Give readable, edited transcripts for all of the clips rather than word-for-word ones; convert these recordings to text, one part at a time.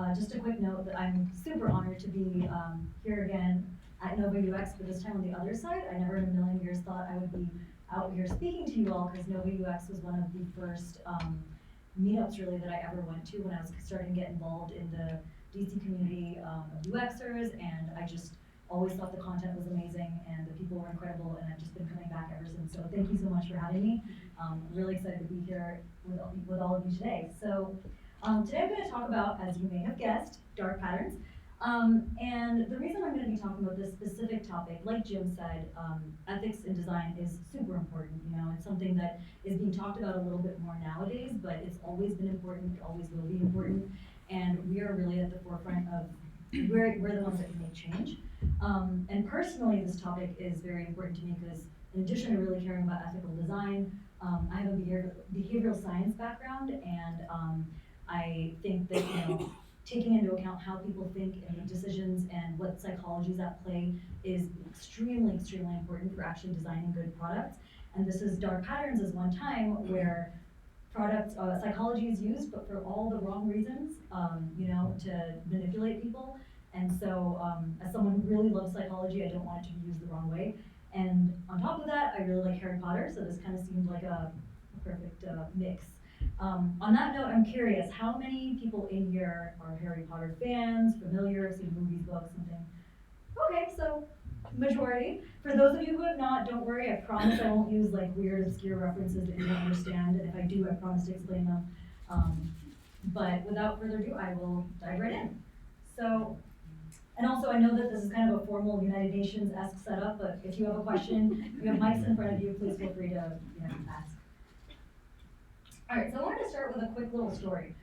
Just a quick note that I'm super honored to be here again at NoVA UX, but this time on the other side. I never in a million years thought I would be out here speaking to you all, because NoVA UX was one of the first meetups really that I ever went to when I was starting to get involved in the DC community of UXers, and I just always thought the content was amazing and the people were incredible, and I've just been coming back ever since. So thank you so much for having me. I'm really excited to be here with all of you today. So today I'm going to talk about, as you may have guessed, dark patterns. And the reason I'm going to be talking about this specific topic, like Jim said, ethics in design is super important. You know, it's something that is being talked about a little bit more nowadays, but it's always been important, it always will be important, and we are really at the forefront of, we're the ones that can make change. And personally, this topic is very important to me because in addition to really caring about ethical design, I have a behavioral science background, and I think that, you know, taking into account how people think and make decisions and what psychology is at play is extremely, extremely important for actually designing good products. And this is dark patterns as one time where product psychology is used, but for all the wrong reasons, you know, to manipulate people. And so, as someone who really loves psychology, I don't want it to be used the wrong way. And on top of that, I really like Harry Potter, so this kind of seemed like a perfect mix. On that note, I'm curious, how many people in here are Harry Potter fans, familiar, seen movies, books, something? Okay, so majority. For those of you who have not, don't worry, I promise I won't use like weird, obscure references that you don't understand, and if I do, I promise to explain them. But without further ado, I will dive right in. So, and also I know that this is kind of a formal United Nations-esque setup, but if you have a question, you have mics in front of you, please feel free to ask. All right, so I wanted to start with a quick little story.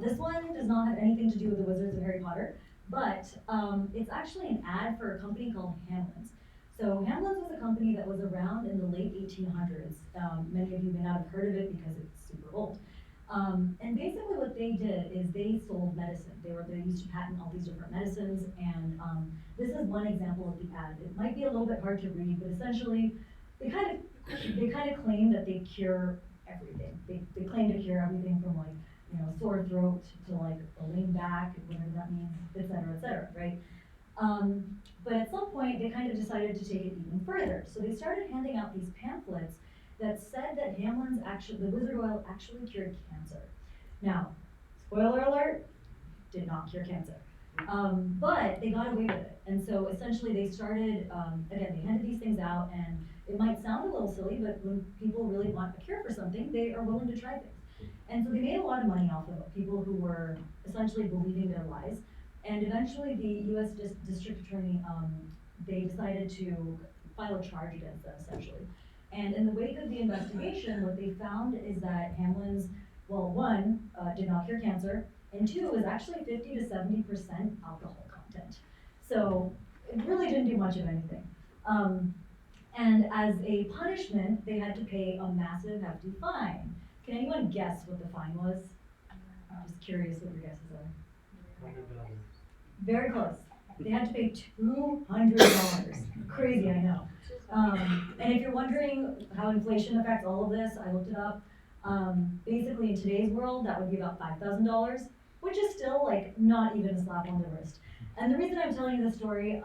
This one does not have anything to do with the Wizards of Harry Potter, but it's actually an ad for a company called Hamlin's. So Hamlin's was a company that was around in the late 1800s. Many of you may not have heard of it because it's super old. And basically what they did is they sold medicine. They used to patent all these different medicines, and this is one example of the ad. It might be a little bit hard to read, but essentially they kind of claim that they cure everything. They claim to cure everything from like, you know, sore throat to like a lame back, whatever that means, et cetera, right? But at some point, they kind of decided to take it even further. So they started handing out these pamphlets that said that the wizard oil actually cured cancer. Now, spoiler alert, did not cure cancer. But they got away with it. And so essentially they started, again, they handed these things out, and it might sound a little silly, but when people really want a cure for something, they are willing to try things. And so they made a lot of money off of people who were essentially believing their lies. And eventually the US district attorney, they decided to file a charge against them, essentially. And in the wake of the investigation, what they found is that Hamlin's, well, one, did not cure cancer, and two, was actually 50 to 70% alcohol content. So it really didn't do much of anything. And as a punishment, they had to pay a massive, hefty fine. Can anyone guess what the fine was? I'm just curious what your guesses are. $100. Very close. They had to pay $200. Crazy, I know. And if you're wondering how inflation affects all of this, I looked it up. Basically, in today's world, that would be about $5,000, which is still like not even a slap on the wrist. And the reason I'm telling you this story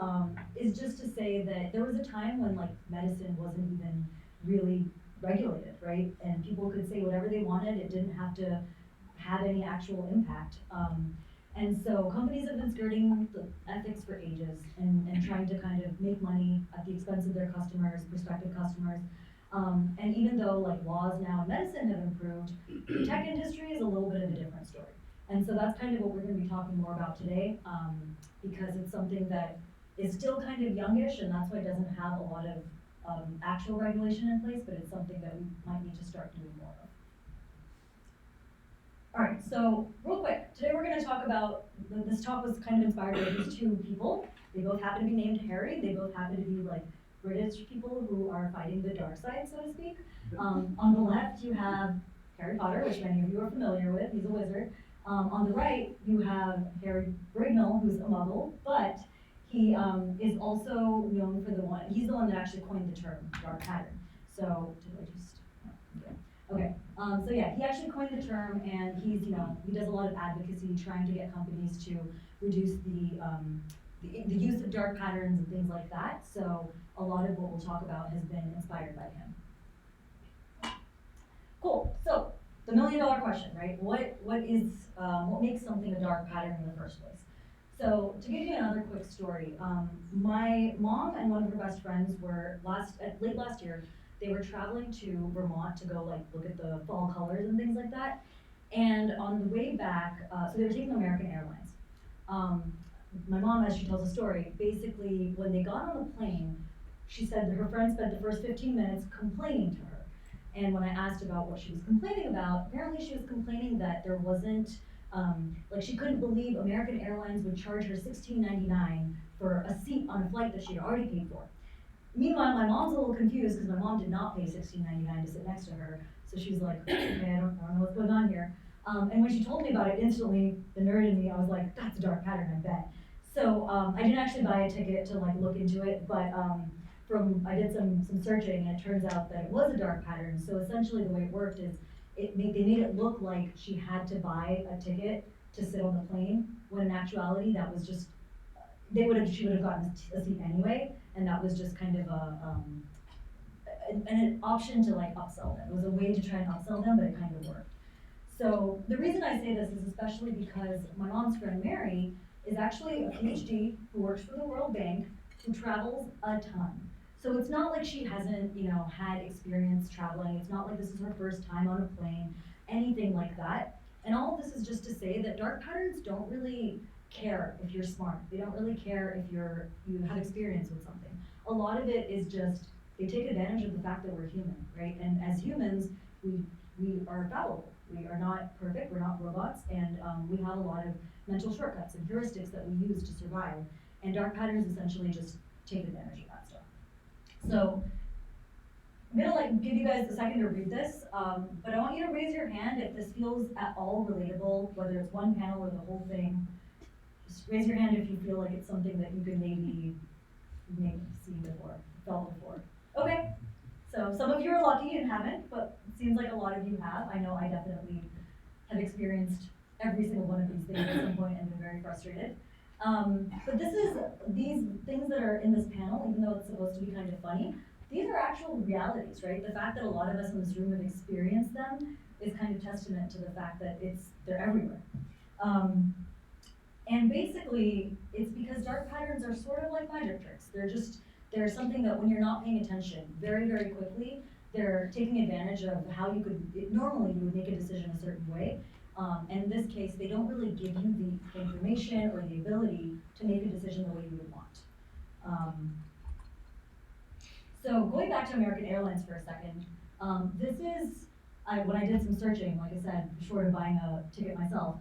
is just to say that there was a time when like medicine wasn't even really regulated, right? And people could say whatever they wanted. It didn't have to have any actual impact. And so companies have been skirting the ethics for ages and trying to kind of make money at the expense of their customers, prospective customers. And even though like laws now in medicine have improved, the tech industry is a little bit of a different story. And so that's kind of what we're going to be talking more about today, because it's something that is still kind of youngish, and that's why it doesn't have a lot of actual regulation in place, but it's something that we might need to start doing more of. All right, so real quick, today we're going to talk about, this talk was kind of inspired by these two people. They both happen to be named Harry. They both happen to be like British people who are fighting the dark side, so to speak. On the left, you have Harry Potter, which many of you are familiar with. He's a wizard. On the right, you have Harry Brignull, who's a muggle, but he is also known for he's the one that actually coined the term dark pattern. So, did I just, yeah. Okay, so yeah, he actually coined the term, and he's, he does a lot of advocacy trying to get companies to reduce the use of dark patterns and things like that. So a lot of what we'll talk about has been inspired by him. Cool. So the $1,000,000 question, right? What makes something a dark pattern in the first place? So to give you another quick story, my mom and one of her best friends were late last year. They were traveling to Vermont to go look at the fall colors and things like that. And on the way back, so they were taking American Airlines. My mom, as she tells the story, basically when they got on the plane, she said that her friend spent the first 15 minutes complaining to her. And when I asked about what she was complaining about, apparently she was complaining that there wasn't, she couldn't believe American Airlines would charge her $16.99 for a seat on a flight that she had already paid for. Meanwhile, my mom's a little confused because my mom did not pay $16.99 to sit next to her. So she's like, okay, I don't know what's going on here. And when she told me about it, instantly, the nerd in me, I was like, that's a dark pattern, I bet. So I didn't actually buy a ticket to look into it, but I did some searching, and it turns out that it was a dark pattern. So essentially the way it worked is they made it look like she had to buy a ticket to sit on the plane, when in actuality that was just, she would have gotten a seat anyway, and that was just kind of an option to upsell them. It was a way to try and upsell them, but it kind of worked. So the reason I say this is especially because my mom's friend Mary is actually a PhD who works for the World Bank, who travels a ton. So it's not like she hasn't, had experience traveling. It's not like this is her first time on a plane, anything like that. And all of this is just to say that dark patterns don't really care if you're smart. They don't really care if you have experience with something. A lot of it is just, they take advantage of the fact that we're human, right? And as humans, we are fallible. We are not perfect, we're not robots, and we have a lot of mental shortcuts and heuristics that we use to survive. And dark patterns essentially just take advantage of that stuff. So I'm gonna give you guys a second to read this, but I want you to raise your hand if this feels at all relatable, whether it's one panel or the whole thing. Just raise your hand if you feel like it's something that you could maybe seen before, felt before. Okay, so some of you are lucky and haven't, but it seems like a lot of you have. I know I definitely have experienced every single one of these things at some point and been very frustrated. But these things that are in this panel, even though it's supposed to be kind of funny, these are actual realities, right? The fact that a lot of us in this room have experienced them is kind of testament to the fact that they're everywhere. And basically, it's because dark patterns are sort of like magic tricks. They're something that when you're not paying attention, very, very quickly, they're taking advantage of how normally you would make a decision a certain way. And in this case, they don't really give you the information or the ability to make a decision the way you would want. So going back to American Airlines for a second, when I did some searching, like I said, short of buying a ticket myself,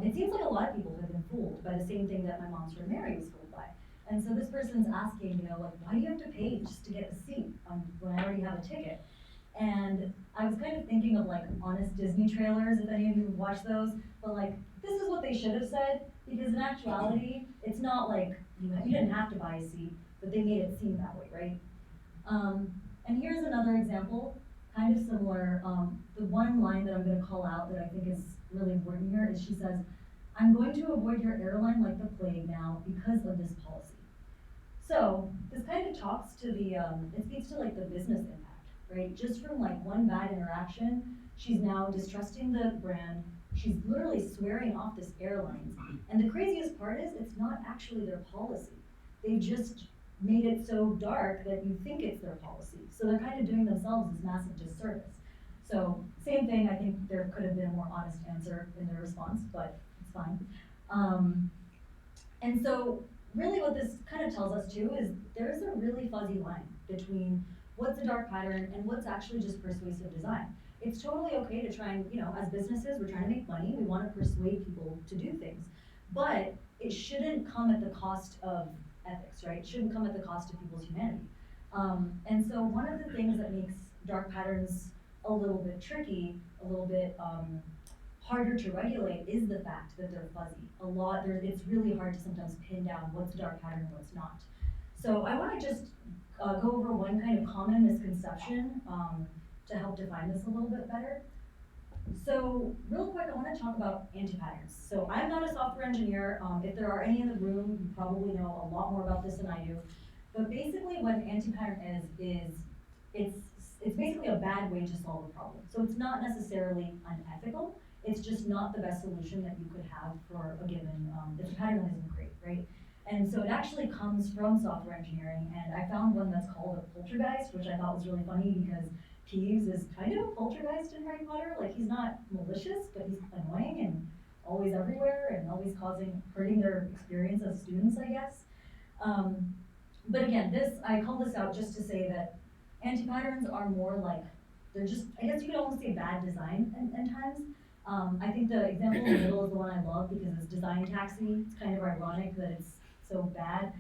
it seems like a lot of people have been fooled by the same thing that my mom's friend Mary was fooled by. And so this person's asking, why do you have to pay just to get a seat when I already have a ticket? And I was kind of thinking of honest Disney trailers, if any of you watch those, but this is what they should have said, because in actuality, it's not like, you didn't have to buy a seat, but they made it seem that way, right? And here's another example, kind of similar. The one line that I'm gonna call out that I think is really important here is she says, "I'm going to avoid your airline like the plague now because of this policy." So this kind of talks to it speaks to the business impact, right? Just from one bad interaction, she's now distrusting the brand. She's literally swearing off this airline. And the craziest part is it's not actually their policy. They just made it so dark that you think it's their policy. So they're kind of doing themselves this massive disservice. So same thing, I think there could have been a more honest answer in their response, but it's fine. And so really what this kind of tells us too is there's a really fuzzy line between what's a dark pattern and what's actually just persuasive design. It's totally okay to try and, as businesses, we're trying to make money, we want to persuade people to do things, but it shouldn't come at the cost of ethics, right? It shouldn't come at the cost of people's humanity. And so one of the things that makes dark patterns a little bit tricky, a little bit harder to regulate is the fact that they're fuzzy. It's really hard to sometimes pin down what's a dark pattern and what's not. So I want to just go over one kind of common misconception to help define this a little bit better. So real quick, I want to talk about anti-patterns. So I'm not a software engineer. If there are any in the room, you probably know a lot more about this than I do. But basically what an anti-pattern is it's basically a bad way to solve a problem. So it's not necessarily unethical. It's just not the best solution that you could have for a given, it's a pattern that isn't great, right? And so it actually comes from software engineering, and I found one that's called a poltergeist, which I thought was really funny because Peeves is kind of a poltergeist in Harry Potter. Like, he's not malicious, but he's annoying and always everywhere and always hurting their experience as students, I guess. But again, I call this out just to say that anti-patterns are more like, they're just, I guess you could almost say bad design in times. I think the example in the middle is the one I love because it's design taxi. It's kind of ironic that it's so bad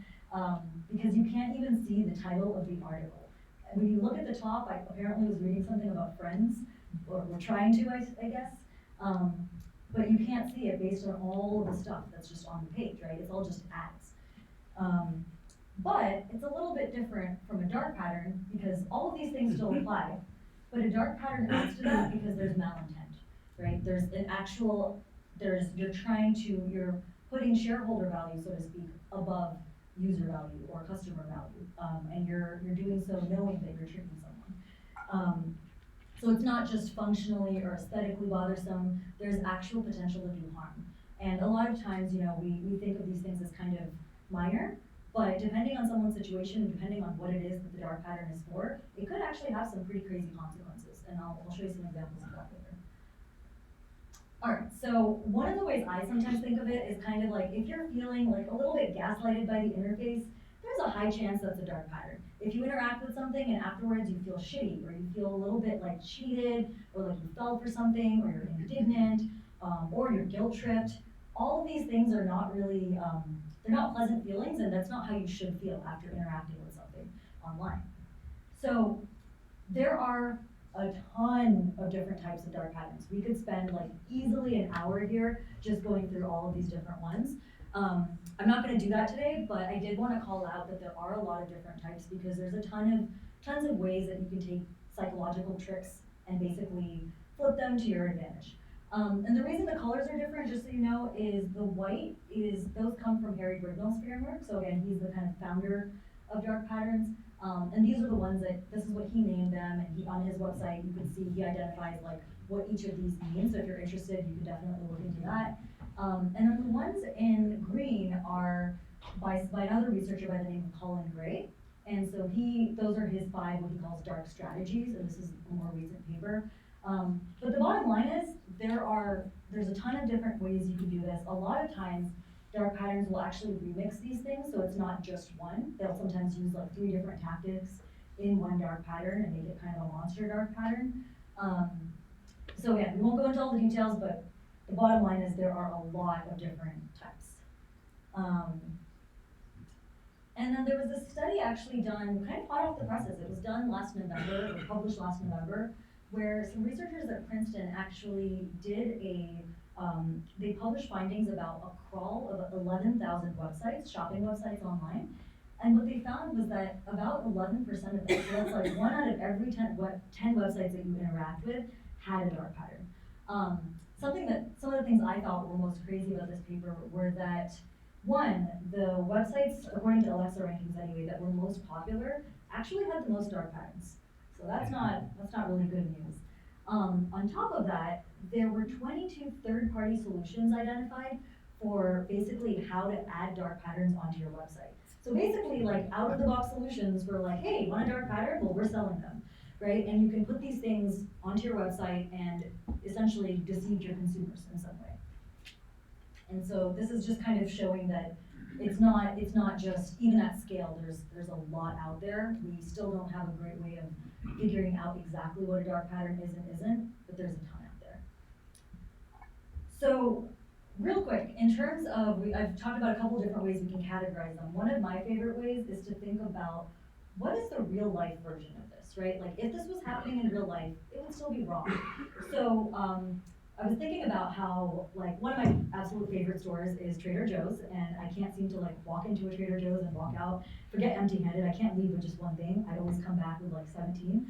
because you can't even see the title of the article. When you look at the top, I apparently was reading something about Friends, or we're trying to, I guess, but you can't see it based on all of the stuff that's just on the page, right? It's all just ads. But it's a little bit different from a dark pattern because all of these things still apply, but a dark pattern adds to that because there's malintent, right? There's an actual, you're putting shareholder value, so to speak, above user value or customer value, and you're doing so knowing that you're tricking someone. So it's not just functionally or aesthetically bothersome, there's actual potential to do harm. And a lot of times, we think of these things as kind of minor, but depending on someone's situation, depending on what it is that the dark pattern is for, it could actually have some pretty crazy consequences, and I'll show you some examples of that later. Alright, so one of the ways I sometimes think of it is kind of like, if you're feeling like a little bit gaslighted by the interface, there's a high chance that's a dark pattern. If you interact with something and afterwards you feel shitty, or you feel a little bit like cheated, or like you fell for something, or you're indignant, or you're guilt-tripped, all of these things are not really, they're not pleasant feelings, and that's not how you should feel after interacting with something online. So there are a ton of different types of dark patterns. We could spend like easily an hour here just going through all of these different ones. I'm not going to do that today, but I did want to call out that there are a lot of different types because there's a tons of ways that you can take psychological tricks and basically flip them to your advantage. And the reason the colors are different, just so you know, is the white those come from Harry Brignull's framework. So again, he's the kind of founder of dark patterns. And these are the ones this is what he named them, and on his website, you can see he identifies like what each of these means. So if you're interested, you can definitely look into that. And then the ones in green are by another researcher by the name of Colin Gray. And so those are his 5 what he calls dark strategies, and this is a more recent paper. But the bottom line is, there's a ton of different ways you can do this. A lot of times, dark patterns will actually remix these things, so it's not just one. They'll sometimes use like 3 different tactics in one dark pattern and make it kind of a monster dark pattern. So again, we won't go into all the details, but the bottom line is there are a lot of different types. And then there was a study actually done, kind of hot off the presses. It was done last November, or published last November, where some researchers at Princeton actually did they published findings about a crawl of 11,000 websites, shopping websites online. And what they found was that about 11% of them, so that's like 1 out of every 10 websites that you interact with, had a dark pattern. Some of the things I thought were most crazy about this paper were that, one, the websites, according to Alexa rankings anyway, that were most popular actually had the most dark patterns. So that's not really good news. On top of that, there were 22 third-party solutions identified for basically how to add dark patterns onto your website. So basically, like out-of-the-box solutions for like, hey, want a dark pattern? Well, we're selling them, right? And you can put these things onto your website and essentially deceive your consumers in some way. And so this is just kind of showing that it's not just, even at scale, there's a lot out there. We still don't have a great way of figuring out exactly what a dark pattern is and isn't, but there's a ton out there. So real quick, in terms of, I've talked about a couple different ways we can categorize them. One of my favorite ways is to think about what is the real life version of this, right? Like if this was happening in real life, it would still be wrong. So I was thinking about how, like, one of my absolute favorite stores is Trader Joe's, and I can't seem to, like, walk into a Trader Joe's and walk out, forget empty-handed, I can't leave with just one thing, I always come back with like 17.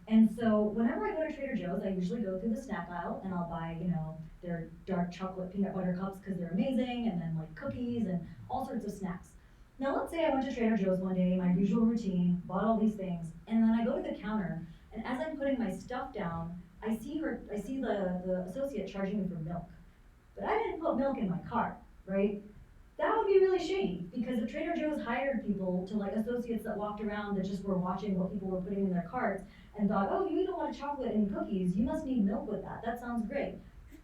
And so whenever I go to Trader Joe's, I usually go through the snack aisle, and I'll buy, you know, their dark chocolate peanut butter cups because they're amazing, and then like cookies and all sorts of snacks. Now let's say I went to Trader Joe's one day, my usual routine, bought all these things, and then I go to the counter, and as I'm putting my stuff down, I see the associate charging me for milk. But I didn't put milk in my cart, right? That would be really shady, because if Trader Joe's hired people to, like, associates that walked around that just were watching what people were putting in their carts and thought, oh, you eat a lot of chocolate and cookies, you must need milk with that, that sounds great.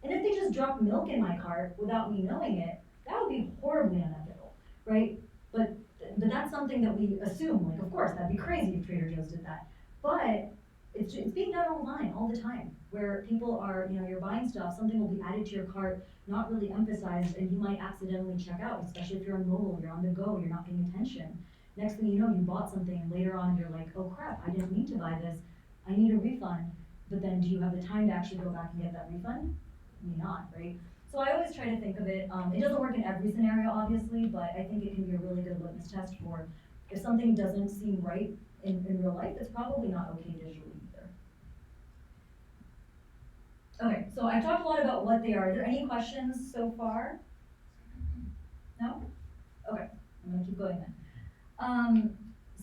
And if they just dropped milk in my cart without me knowing it, that would be horribly unethical, right? But that's something that we assume, like, of course, that'd be crazy if Trader Joe's did that. But it's being done online all the time, where people are, you know, you're buying stuff, something will be added to your cart, not really emphasized, and you might accidentally check out, especially if you're on mobile, you're on the go, you're not paying attention. Next thing you know, you bought something, and later on you're like, oh crap, I didn't mean to buy this, I need a refund. But then do you have the time to actually go back and get that refund? Maybe not, right? So I always try to think of it, it doesn't work in every scenario, obviously, but I think it can be a really good litmus test for if something doesn't seem right in real life, it's probably not okay digitally either. Okay, so I talked a lot about what they are. Are there any questions so far? No? Okay, I'm gonna keep going then.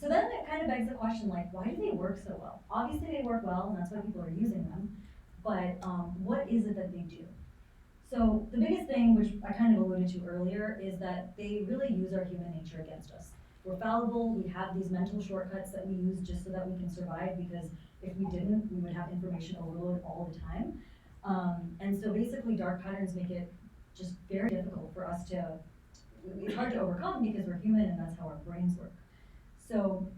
So then it kind of begs the question, like, why do they work so well? Obviously they work well, and that's why people are using them, but what is it that they do? So the biggest thing, which I kind of alluded to earlier, is that they really use our human nature against us. We're fallible, we have these mental shortcuts that we use just so that we can survive, because if we didn't, we would have information overload all the time. And so basically dark patterns make it just very difficult for us to, it's hard to overcome because we're human and that's how our brains work. So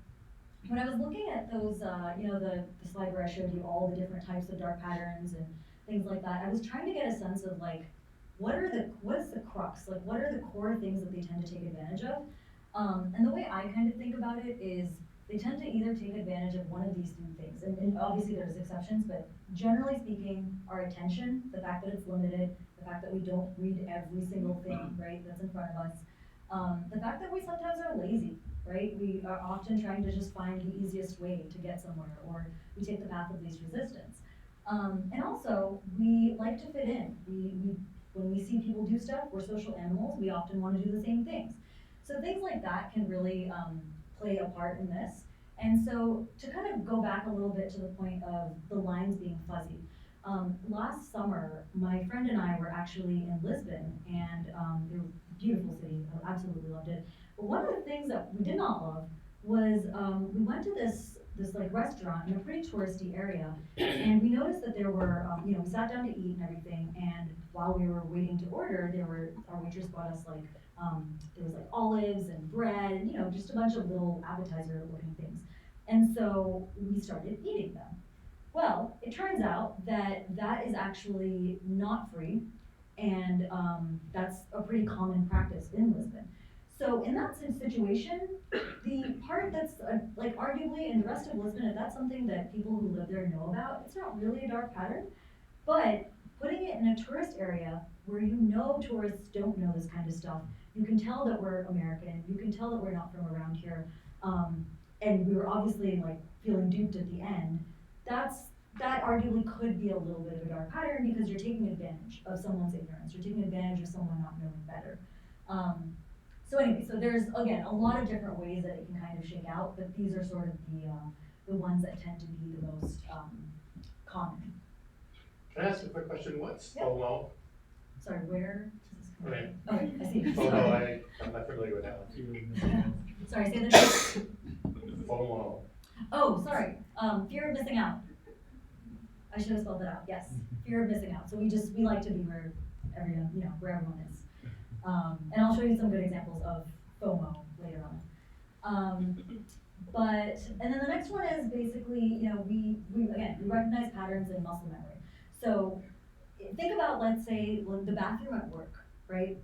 when I was looking at those, you know, the slide where I showed you all the different types of dark patterns and things like that, I was trying to get a sense of like, what is the crux? Like, what are the core things that they tend to take advantage of? And the way I kind of think about it is they tend to either take advantage of one of these three things, and obviously there's exceptions, but generally speaking, our attention, the fact that it's limited, the fact that we don't read every single thing, right, that's in front of us, the fact that we sometimes are lazy, right? We are often trying to just find the easiest way to get somewhere, or we take the path of least resistance. And also, we like to fit in. When we see people do stuff, we're social animals, we often want to do the same things. So things like that can really play a part in this. And so to kind of go back a little bit to the point of the lines being fuzzy, last summer, my friend and I were actually in Lisbon, and it was a beautiful city, I absolutely loved it. But one of the things that we did not love was we went to this like restaurant in a pretty touristy area, and we noticed that there were, you know, we sat down to eat and everything, and while we were waiting to order, our waitress brought us like, there was like olives and bread, and, you know, just a bunch of little appetizer looking things. And so we started eating them. Well, it turns out that that is actually not free, and that's a pretty common practice in Lisbon. So in that situation, the part that's like arguably in the rest of Lisbon, if that's something that people who live there know about, it's not really a dark pattern. But putting it in a tourist area where you know tourists don't know this kind of stuff, you can tell that we're American, you can tell that we're not from around here, and we were obviously like feeling duped at the end. That arguably could be a little bit of a dark pattern because you're taking advantage of someone's ignorance, you're taking advantage of someone not knowing better. So anyway, so there's, again, a lot of different ways that it can kind of shake out, but these are sort of the ones that tend to be the most common. Can I ask a quick question? What's FOMO? Sorry, where does this come Right. from? Okay, I see. FOMO, I'm not familiar with that. Sorry, say that again. FOMO. Oh, sorry, fear of missing out. I should have spelled that out, yes, fear of missing out. So we like to be where everyone, you know, where everyone is. And I'll show you some good examples of FOMO later on. And then the next one is basically, you know, we recognize patterns in muscle memory. So think about, let's say, the bathroom at work, right?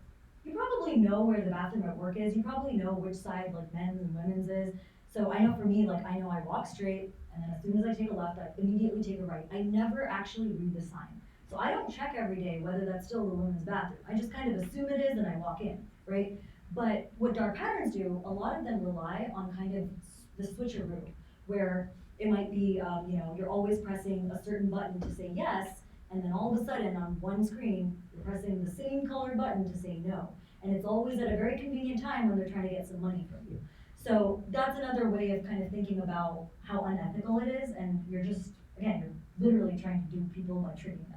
You probably know where the bathroom at work is. You probably know which side, like, men's and women's is. So I know for me, like, I know I walk straight, and then as soon as I take a left, I immediately take a right. I never actually read the sign. So I don't check every day whether that's still the women's bathroom. I just kind of assume it is and I walk in, right? But what dark patterns do, a lot of them rely on kind of the switcheroo, where it might be, you're always pressing a certain button to say yes, and then all of a sudden on one screen, you're pressing the same colored button to say no. And it's always at a very convenient time when they're trying to get some money from you. So that's another way of kind of thinking about how unethical it is, and you're just, again, you're literally trying to do people by tricking them.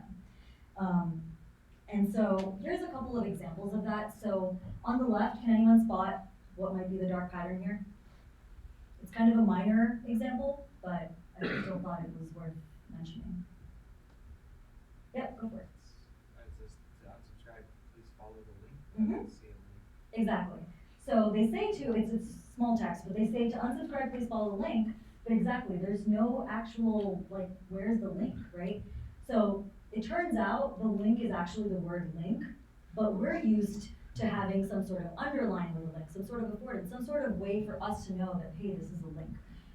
And so here's a couple of examples of that. So on the left, can anyone spot what might be the dark pattern here? It's kind of a minor example, but I still thought it was worth mentioning. Yep, go for it. It says to unsubscribe, please follow the link. Mhm. I didn't see a link. Exactly. So they say it's small text, but they say to unsubscribe, please follow the link. But exactly, there's no actual, like, where's the link, right? So it turns out the link is actually the word link, but we're used to having some sort of underline with a link, some sort of affordance, some sort of way for us to know that, hey, this is a link.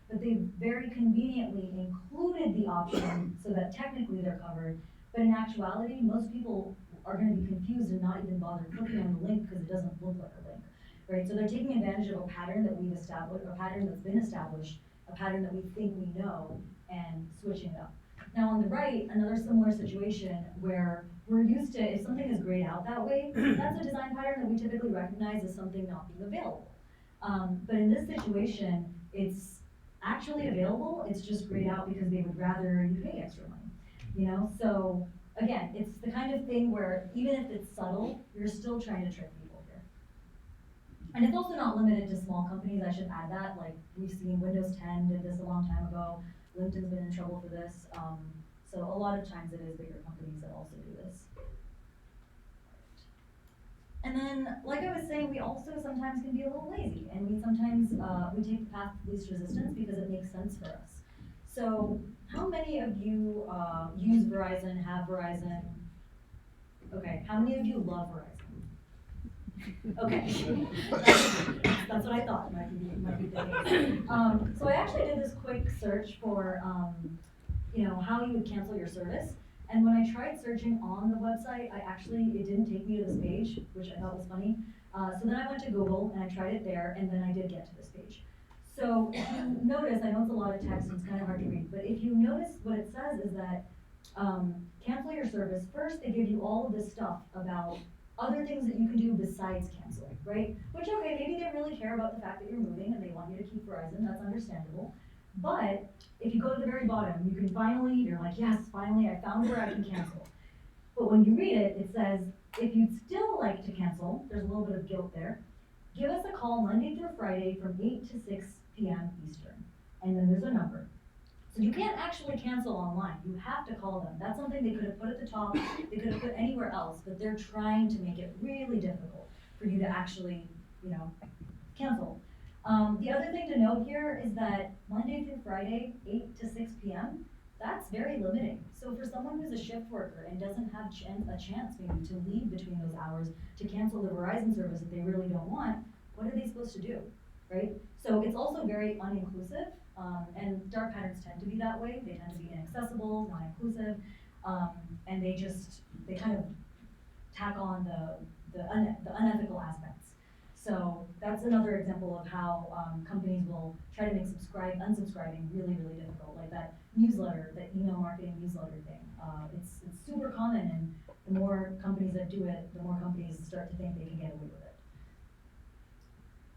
But they very conveniently included the option so that technically they're covered, but in actuality, most people are gonna be confused and not even bother clicking on the link because it doesn't look like a link, right? So they're taking advantage of a pattern that we've established, a pattern that's been established, a pattern that we think we know, and switching it up. Now on the right, another similar situation where we're used to, if something is grayed out that way, that's a design pattern that we typically recognize as something not being available. But in this situation, it's actually available, it's just grayed out because they would rather you pay extra money, So again, it's the kind of thing where even if it's subtle, you're still trying to trick people here. And it's also not limited to small companies, I should add that, like we've seen Windows 10 did this a long time ago, LinkedIn's been in trouble for this, so a lot of times it is bigger companies that also do this. And then, like I was saying, we also sometimes can be a little lazy, and we sometimes, we take the path of least resistance because it makes sense for us. So, how many of you use Verizon, have Verizon? Okay, how many of you love Verizon? Okay, that's what I thought, might be the case. So I actually did this quick search for, how you would cancel your service. And when I tried searching on the website, it didn't take me to this page, which I thought was funny. So then I went to Google and I tried it there, and then I did get to this page. So if you notice, I know it's a lot of text and it's kind of hard to read, but if you notice what it says is that cancel your service. First, they give you all of this stuff about other things that you can do besides cancel, right? Which, okay, maybe they really care about the fact that you're moving and they want you to keep Verizon, that's understandable. But if you go to the very bottom, you can you're like, yes, finally I found where I can cancel. But when you read it, it says, if you'd still like to cancel, there's a little bit of guilt there, give us a call Monday through Friday from 8 to 6 p.m. Eastern. And then there's a number. So you can't actually cancel online, you have to call them. That's something they could have put at the top, they could have put anywhere else, but they're trying to make it really difficult for you to actually, cancel. The other thing to note here is that Monday through Friday, 8 to 6 p.m., that's very limiting. So for someone who's a shift worker and doesn't have a chance maybe to leave between those hours to cancel the Verizon service that they really don't want, what are they supposed to do, right? So it's also very uninclusive, and dark patterns tend to be that way. They tend to be inaccessible, non-inclusive, and they kind of tack on the unethical aspects. So that's another example of how companies will try to make unsubscribing really, really difficult, like that newsletter, that email marketing newsletter thing. It's super common, and the more companies that do it, the more companies start to think they can get away with it.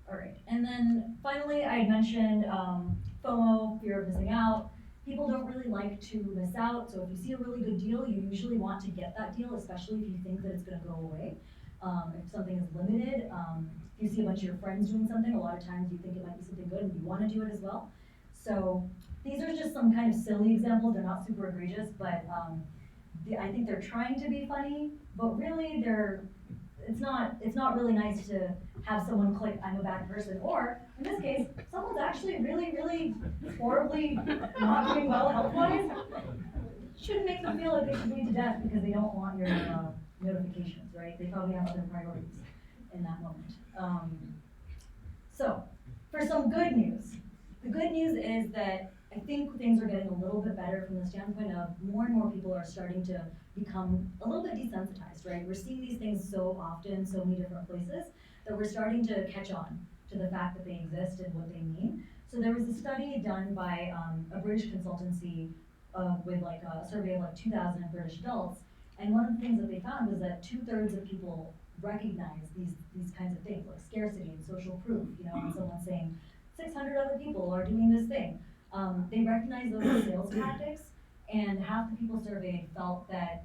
All right, and then finally, I had mentioned FOMO, fear of missing out. People don't really like to miss out, so if you see a really good deal, you usually want to get that deal, especially if you think that it's gonna go away. If something is limited, if you see a bunch of your friends doing something, a lot of times you think it might be something good and you wanna do it as well. So these are just some kind of silly examples, they're not super egregious, but I think they're trying to be funny, but really it's not really nice to have someone click, I'm a bad person, or in this case, someone's actually really, really horribly not doing well health-wise. Shouldn't make them feel like they should bleed to death because they don't want your notifications, right? They probably have other priorities in that moment. So, for some good news, the good news is that I think things are getting a little bit better from the standpoint of more and more people are starting to become a little bit desensitized, right? We're seeing these things so often, so many different places, that we're starting to catch on to the fact that they exist and what they mean. So there was a study done by a British consultancy with like a survey of like 2,000 British adults, and one of the things that they found was that 2/3 of people recognize these kinds of things, like scarcity and social proof, you know, when someone's saying 600 other people are doing this thing. They recognize those as sales tactics, and half the people surveyed felt that,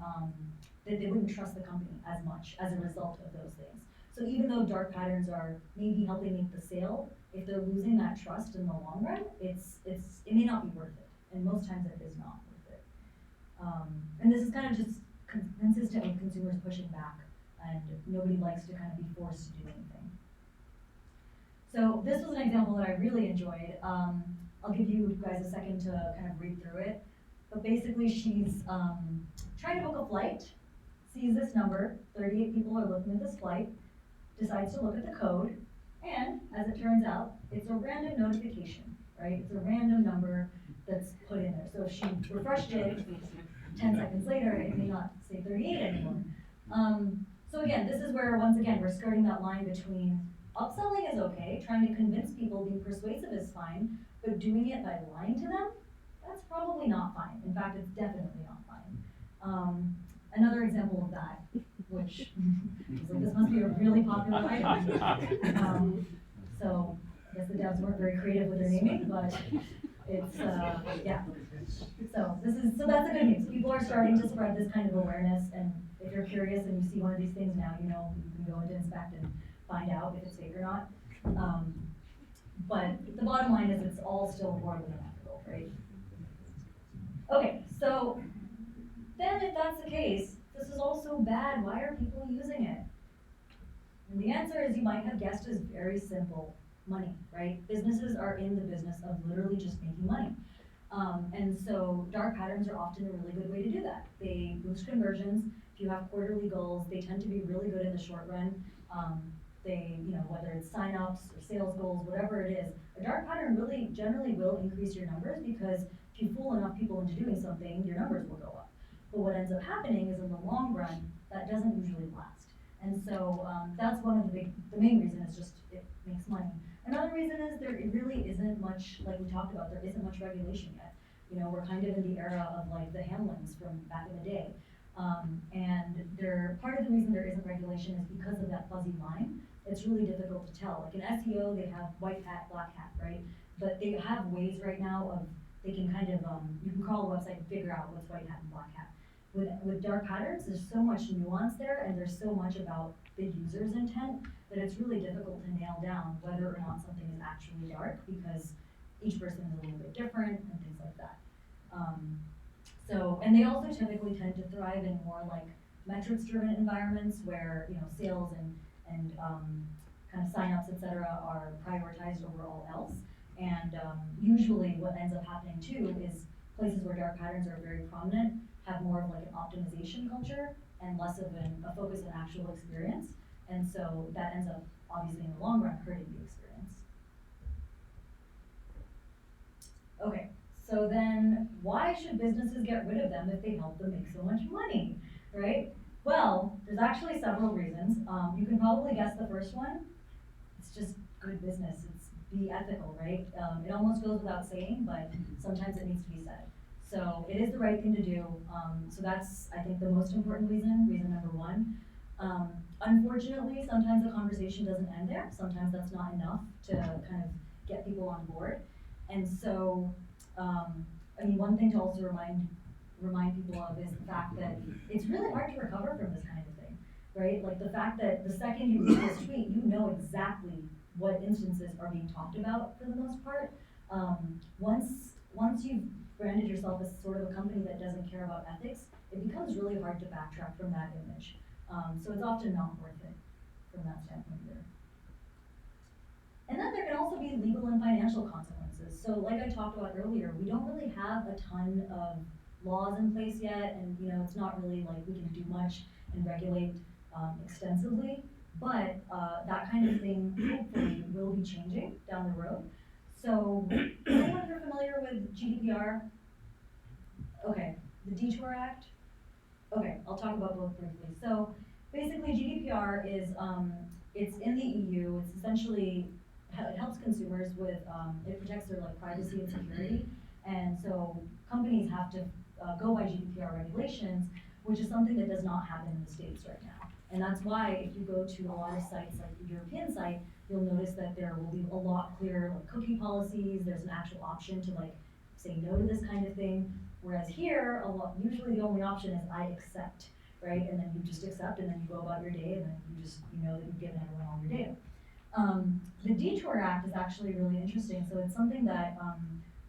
that they wouldn't trust the company as much as a result of those things. So even though dark patterns are maybe helping make the sale, if they're losing that trust in the long run, it may not be worth it, and most times it is not worth it. And this is kind of just consistent with consumers pushing back, and nobody likes to kind of be forced to do anything. So this was an example that I really enjoyed. I'll give you guys a second to kind of read through it. But basically she's trying to book a flight, sees this number, 38 people are looking at this flight, decides to look at the code, and as it turns out, it's a random notification, right? It's a random number that's put in there. So if she refreshed it 10 seconds later, it may not say 38 anymore. So again, this is where, once again, we're skirting that line between upselling is okay, trying to convince people, being persuasive is fine, but doing it by lying to them, that's probably not fine. In fact, it's definitely not fine. Another example of that, which is like, this must be a really popular item. So I guess the devs weren't very creative with their naming, but it's, yeah. So that's the good news. People are starting to spread this kind of awareness, and if you're curious and you see one of these things now, you know, you can go into inspect and find out if it's fake or not. But the bottom line is it's all still horribly unethical, right? Okay, so then if that's the case, this is all so bad, why are people using it? And the answer, as you might have guessed, is very simple. Money, right? Businesses are in the business of literally just making money. And so dark patterns are often a really good way to do that. They boost conversions. If you have quarterly goals, they tend to be really good in the short run. They, you know, whether it's signups or sales goals, whatever it is, a dark pattern really generally will increase your numbers, because if you fool enough people into doing something, your numbers will go up. But what ends up happening is in the long run, that doesn't usually last. And so that's one of the main reason is just it makes money. Another reason is it really isn't much, like we talked about, there isn't much regulation yet. You know, we're kind of in the era of like the Hamlins from back in the day. And part of the reason there isn't regulation is because of that fuzzy line. It's really difficult to tell. Like in SEO, they have white hat, black hat, right? But they have ways right now of, they can kind of, you can crawl a website and figure out what's white hat and black hat. With dark patterns, there's so much nuance there, and there's so much about the user's intent that it's really difficult to nail down whether or not something is actually dark, because each person is a little bit different and things like that. And they also typically tend to thrive in more like metrics-driven environments where, you know, sales and kind of signups, et cetera, are prioritized over all else. And usually what ends up happening too is places where dark patterns are very prominent have more of like an optimization culture and less of a focus on actual experience. And so that ends up obviously in the long run hurting the experience. Okay, so then why should businesses get rid of them if they help them make so much money, right? Well, there's actually several reasons. You can probably guess the first one. It's just good business. It's be ethical, right? It almost goes without saying, but sometimes it needs to be said. So it is the right thing to do. So that's, I think, the most important reason number one. Unfortunately, sometimes the conversation doesn't end there. Sometimes that's not enough to kind of get people on board. And so, I mean, one thing to also remind people of is the fact that it's really hard to recover from this kind of thing, right? Like the fact that the second you read this tweet, you know exactly what instances are being talked about for the most part. Once you've branded yourself as sort of a company that doesn't care about ethics, it becomes really hard to backtrack from that image. So it's often not worth it from that standpoint either. And then there can also be legal and financial consequences. So like I talked about earlier, we don't really have a ton of laws in place yet, and you know, it's not really like we can do much and regulate extensively, but that kind of thing hopefully will be changing down the road. So anyone here familiar with GDPR GDPR? Okay, the Detour Act? Okay, I'll talk about both briefly. So basically GDPR is, it's in the EU, it's essentially, it helps consumers with, it protects their like privacy and security. And so companies have to go by GDPR regulations, which is something that does not happen in the States right now. And that's why if you go to a lot of sites like the European site, you'll notice that there will be a lot clearer like cookie policies, there's an actual option to like say no to this kind of thing. Whereas here, usually the only option is I accept, right? And then you just accept and then you go about your day and then you know that you've given everyone all your data. The Detour Act is actually really interesting. So it's something that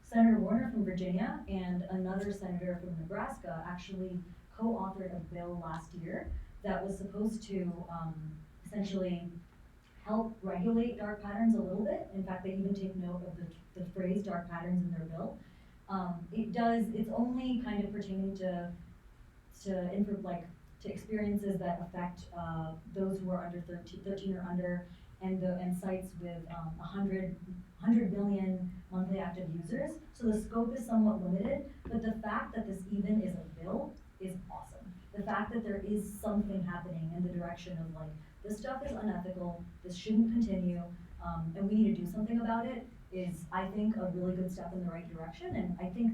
Senator Warner from Virginia and another senator from Nebraska actually co-authored a bill last year that was supposed to essentially help regulate dark patterns a little bit. In fact, they even take note of the phrase dark patterns in their bill. It's only kind of pertaining to experiences that affect those who are under 13 or under, and sites with 100 billion monthly active users. So the scope is somewhat limited, but the fact that this even is a bill is awesome. The fact that there is something happening in the direction of like, this stuff is unethical, this shouldn't continue, and we need to do something about it is, I think, a really good step in the right direction. And I think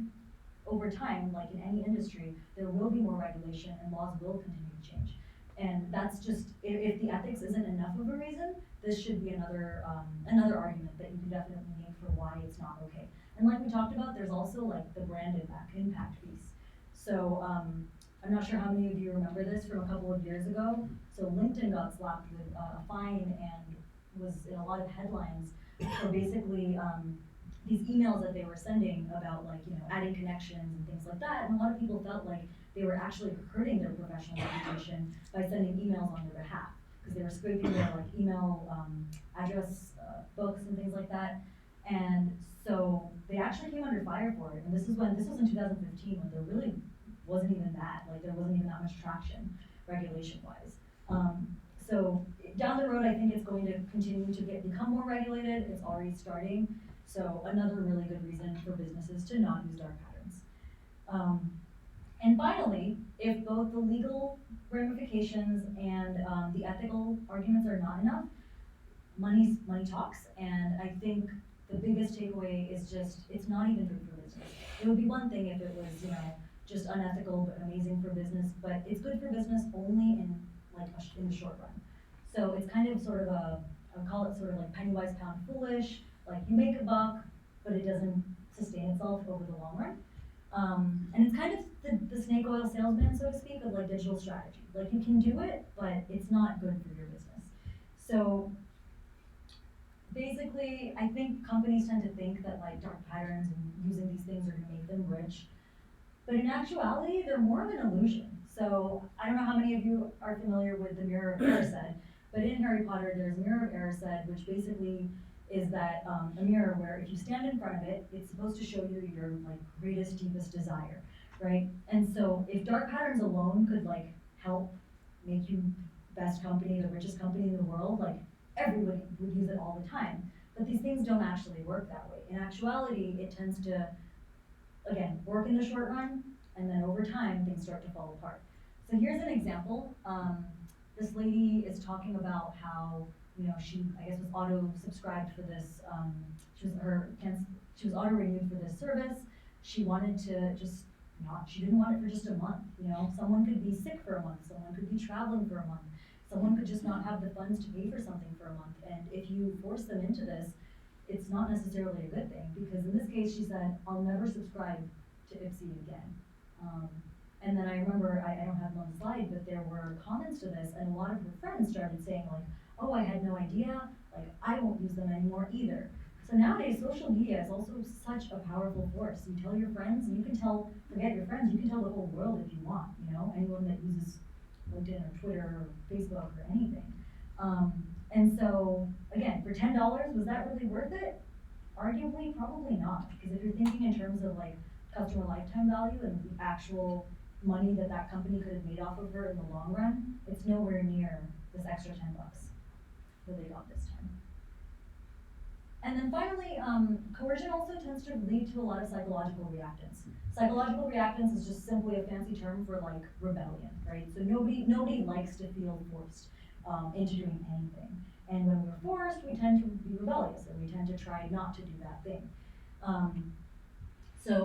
over time, like in any industry, there will be more regulation and laws will continue to change. And that's just, if the ethics isn't enough of a reason, this should be another argument that you can definitely make for why it's not okay. And like we talked about, there's also like the brand impact piece. So I'm not sure how many of you remember this from a couple of years ago. So LinkedIn got slapped with a fine and was in a lot of headlines for basically these emails that they were sending about like, adding connections and things like that. And a lot of people felt like they were actually hurting their professional reputation by sending emails on their behalf, because they were scraping their like email address books and things like that. And so they actually came under fire for it. And this was in 2015 when there really wasn't even that, like there wasn't even that much traction regulation-wise. So down the road, I think it's going to continue to become more regulated. It's already starting. So another really good reason for businesses to not use dark patterns. And finally, if both the legal ramifications and the ethical arguments are not enough, money talks. And I think the biggest takeaway is just, it's not even good for business. It would be one thing if it was, just unethical but amazing for business, but it's good for business only in the short run. So it's kind of sort of I would call it sort of like penny wise pound foolish. Like you make a buck, but it doesn't sustain itself over the long run. And it's kind of the snake oil salesman, so to speak, of like digital strategy. Like you can do it, but it's not good for your business. So basically, I think companies tend to think that like dark patterns and using these things are gonna make them rich. But in actuality, they're more of an illusion. So I don't know how many of you are familiar with the Mirror of Erised, but in Harry Potter, there's Mirror of Erised, which basically is that a mirror where if you stand in front of it, it's supposed to show you your like greatest, deepest desire, right? And so if dark patterns alone could like help make you best company, the richest company in the world, like everybody would use it all the time. But these things don't actually work that way. In actuality, it tends to, again, work in the short run, and then over time, things start to fall apart. So here's an example. This lady is talking about how, she, I guess, was auto-subscribed for this, she was auto-renewed for this service. She wanted to she didn't want it for just a month, Someone could be sick for a month, someone could be traveling for a month, someone could just not have the funds to pay for something for a month. And if you force them into this, it's not necessarily a good thing, because in this case, she said, I'll never subscribe to IPSY again. And then I remember, I don't have it on the slide, but there were comments to this, and a lot of her friends started saying like, oh, I had no idea, like, I won't use them anymore either. So nowadays, social media is also such a powerful force. You tell your friends, and you can forget your friends, you can tell the whole world if you want, anyone that uses LinkedIn or Twitter or Facebook or anything. And so, again, for $10, was that really worth it? Arguably, probably not, because if you're thinking in terms of like customer lifetime value and the actual money that company could have made off of her in the long run, it's nowhere near this extra $10 that they got this time. And then finally, coercion also tends to lead to a lot of psychological reactance. Psychological reactance is just simply a fancy term for like rebellion, right? So nobody likes to feel forced into doing anything. And when we're forced, we tend to be rebellious and we tend to try not to do that thing.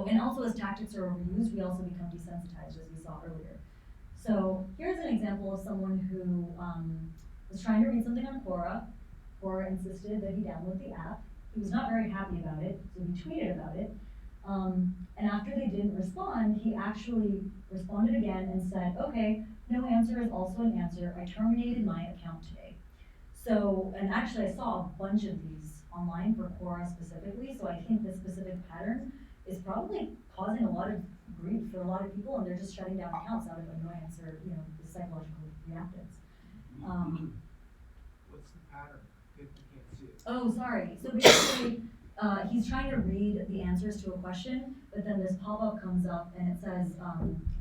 And also as tactics are overused, we also become desensitized, as we saw earlier. So here's an example of someone who was trying to read something on Quora. Quora insisted that he download the app. He was not very happy about it, so he tweeted about it. And after they didn't respond, he actually responded again and said, okay, no answer is also an answer. I terminated my account today. So, and actually I saw a bunch of these online for Quora specifically, so I think this specific pattern is probably causing a lot of grief for a lot of people, and they're just shutting down accounts out of annoyance or, the psychological reactance. What's the pattern? People can't see it. Oh, sorry. So basically, he's trying to read the answers to a question, but then this pop-up comes up and it says, I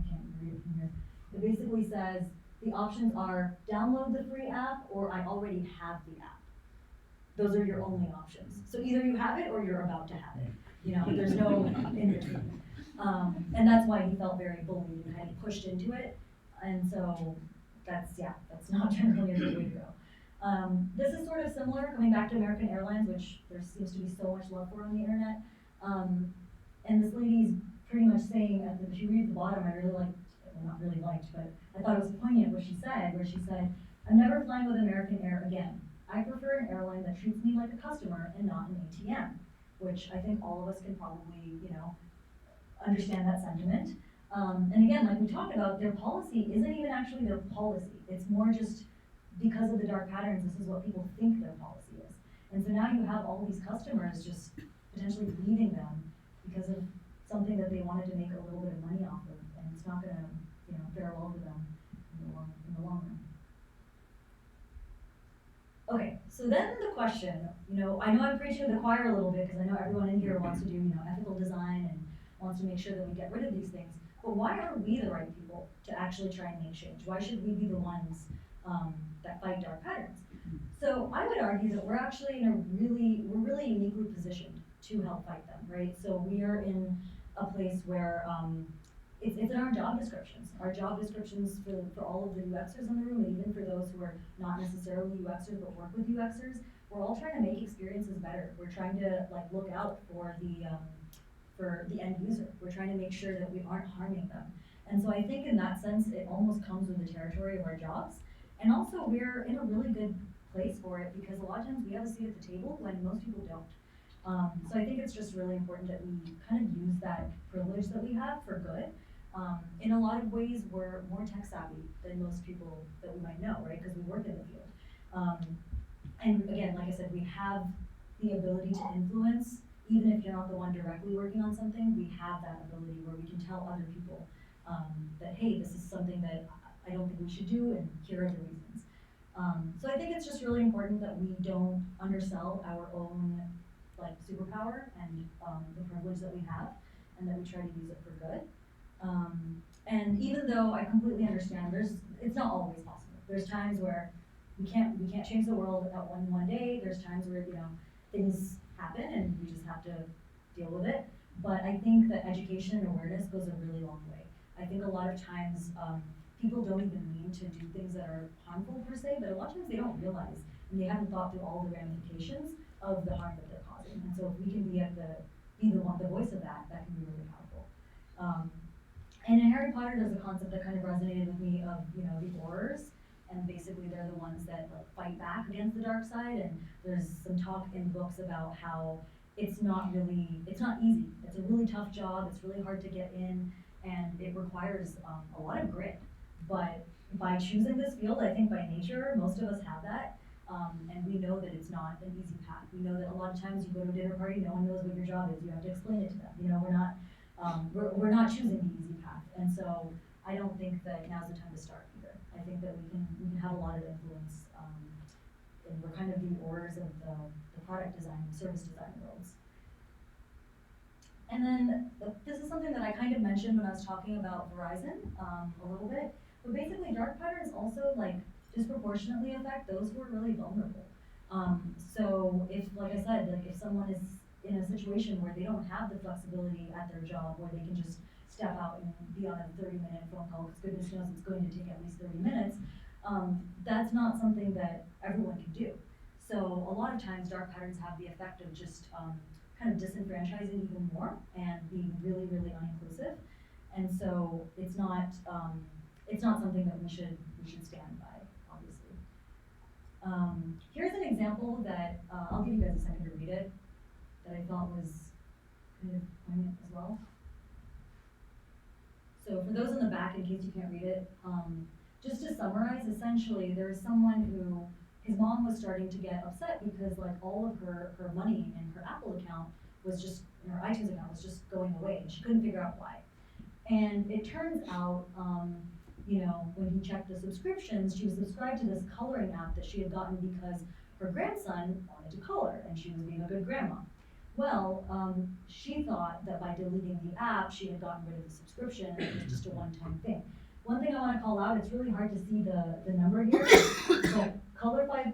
can't read it from here. It basically says, the options are download the free app or I already have the app. Those are your only options. So either you have it or you're about to have it. There's no in between. And that's why he felt very bullied and kind of pushed into it. And so that's not generally a good way to go. This is sort of similar, coming back to American Airlines, which there seems to be so much love for on the internet. And this lady's pretty much saying, if you read the bottom, I really liked, well, not really liked, but I thought it was poignant what she said, where she said, I'm never flying with American Air again. I prefer an airline that treats me like a customer and not an ATM, which I think all of us can probably, understand that sentiment. And again, like we talked about, their policy isn't even actually their policy. It's more just because of the dark patterns, this is what people think their policy is. And so now you have all these customers just potentially leaving them because of something that they wanted to make a little bit of money off of, and it's not gonna, fare well for them in the long run. Okay, so then the question, I know I'm preaching to the choir a little bit because I know everyone in here wants to do, ethical design and wants to make sure that we get rid of these things, but why are we the right people to actually try and make change? Why should we be the ones that fight dark patterns? So I would argue that we're actually we're really uniquely positioned to help fight them, right? So we are in a place where it's in our job descriptions. Our job descriptions for all of the UXers in the room, and even for those who are not necessarily UXers but work with UXers, we're all trying to make experiences better. We're trying to look out for the end user. We're trying to make sure that we aren't harming them. And so I think in that sense, it almost comes with the territory of our jobs. And also we're in a really good place for it because a lot of times we have a seat at the table when most people don't. So I think it's just really important that we kind of use that privilege that we have for good. In a lot of ways, we're more tech savvy than most people that we might know, right? Because we work in the field. And again, like I said, we have the ability to influence, even if you're not the one directly working on something, we have that ability where we can tell other people that, hey, this is something that I don't think we should do, and here are the reasons. So I think it's just really important that we don't undersell our own superpower and the privilege that we have, and that we try to use it for good. And even though I completely understand, it's not always possible. There's times where we can't change the world at one day. There's times where things happen and we just have to deal with it. But I think that education and awareness goes a really long way. I think a lot of times people don't even mean to do things that are harmful per se, but a lot of times they don't realize and they haven't thought through all the ramifications of the harm that they're causing. And so if we can be the voice of that can be really powerful. And in Harry Potter, there's a concept that kind of resonated with me of, the Aurors, and basically they're the ones that fight back against the dark side, and there's some talk in books about how it's not easy. It's a really tough job, it's really hard to get in, and it requires a lot of grit. But by choosing this field, I think by nature, most of us have that, and we know that it's not an easy path. We know that a lot of times you go to a dinner party, no one knows what your job is, you have to explain it to them. We're not choosing the easy path, and so I don't think that now's the time to start either. I think that we can have a lot of influence, and we're kind of the Aurors of the product design and service design worlds. And then this is something that I kind of mentioned when I was talking about Verizon a little bit, but basically dark patterns also disproportionately affect those who are really vulnerable. So if, like I said, like if someone is in a situation where they don't have the flexibility at their job, where they can just step out and be on a 30-minute phone call, because goodness knows it's going to take at least 30 minutes, that's not something that everyone can do. So a lot of times dark patterns have the effect of just kind of disenfranchising even more and being really, really uninclusive. And so it's not something that we should stand by, obviously. Here's an example that I'll give you guys a second to read it, that I thought was kind of poignant as well. So for those in the back, in case you can't read it, just to summarize, essentially there's someone who, his mom was starting to get upset because like all of her money in her Apple account was just, in her iTunes account was just going away, and she couldn't figure out why. And it turns out, you know, when he checked the subscriptions, she was subscribed to this coloring app that she had gotten because her grandson wanted to color, and she was being a good grandma. Well, she thought that by deleting the app, she had gotten rid of the subscription, and it was just a one-time thing. One thing I want to call out, it's really hard to see the number here, but Colorify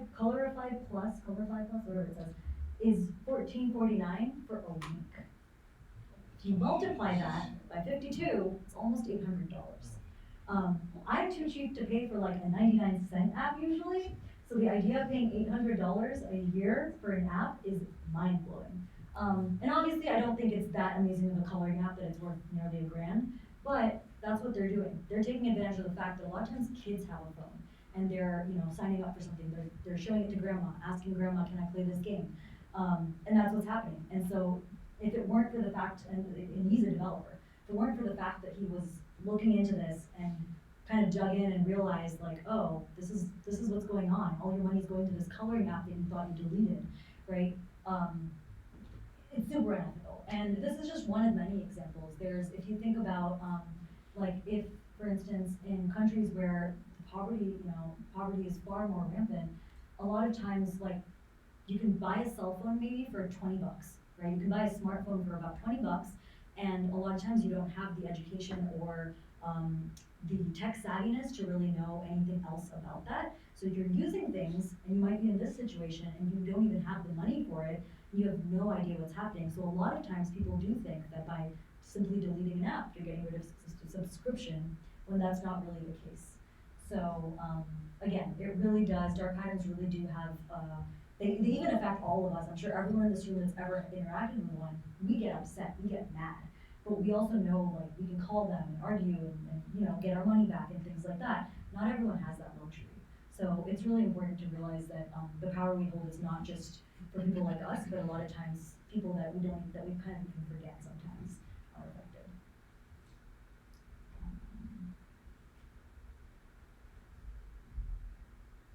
Plus, whatever it says, is $14.49 for a week. If you multiply that by 52, it's almost $800. I'm too cheap to pay for like a 99-cent app usually, so the idea of paying $800 a year for an app is mind-blowing. And obviously I don't think it's that amazing of a coloring app that it's worth nearly $1,000, but that's what they're doing. They're taking advantage of the fact that a lot of times kids have a phone and they're, you know, signing up for something. They're showing it to grandma, asking grandma, can I play this game? And that's what's happening. And so if it weren't for the fact, and he's a developer, if it weren't for the fact that he was looking into this and kind of dug in and realized like, oh, this is what's going on. All your money's going to this coloring app that you thought you deleted, right? It's super unethical. And this is just one of many examples. There's, if you think about, like if, for instance, in countries where poverty is far more rampant, a lot of times, like, you can buy a cell phone maybe for 20 bucks, right? You can buy a smartphone for about 20 bucks, and a lot of times you don't have the education or the tech savviness to really know anything else about that. So you're using things, and you might be in this situation, and you don't even have the money for it, you have no idea what's happening. So a lot of times people do think that by simply deleting an app, you're getting rid of subscription, when that's not really the case. So again, it really does, dark patterns really do have, they even affect all of us. I'm sure everyone in this room that's ever interacted with one, we get upset, we get mad. But we also know, like, we can call them and argue and you know, get our money back and things like that. Not everyone has that luxury. So it's really important to realize that the power we hold is not just for people like us, but a lot of times people that we kind of even forget sometimes are affected.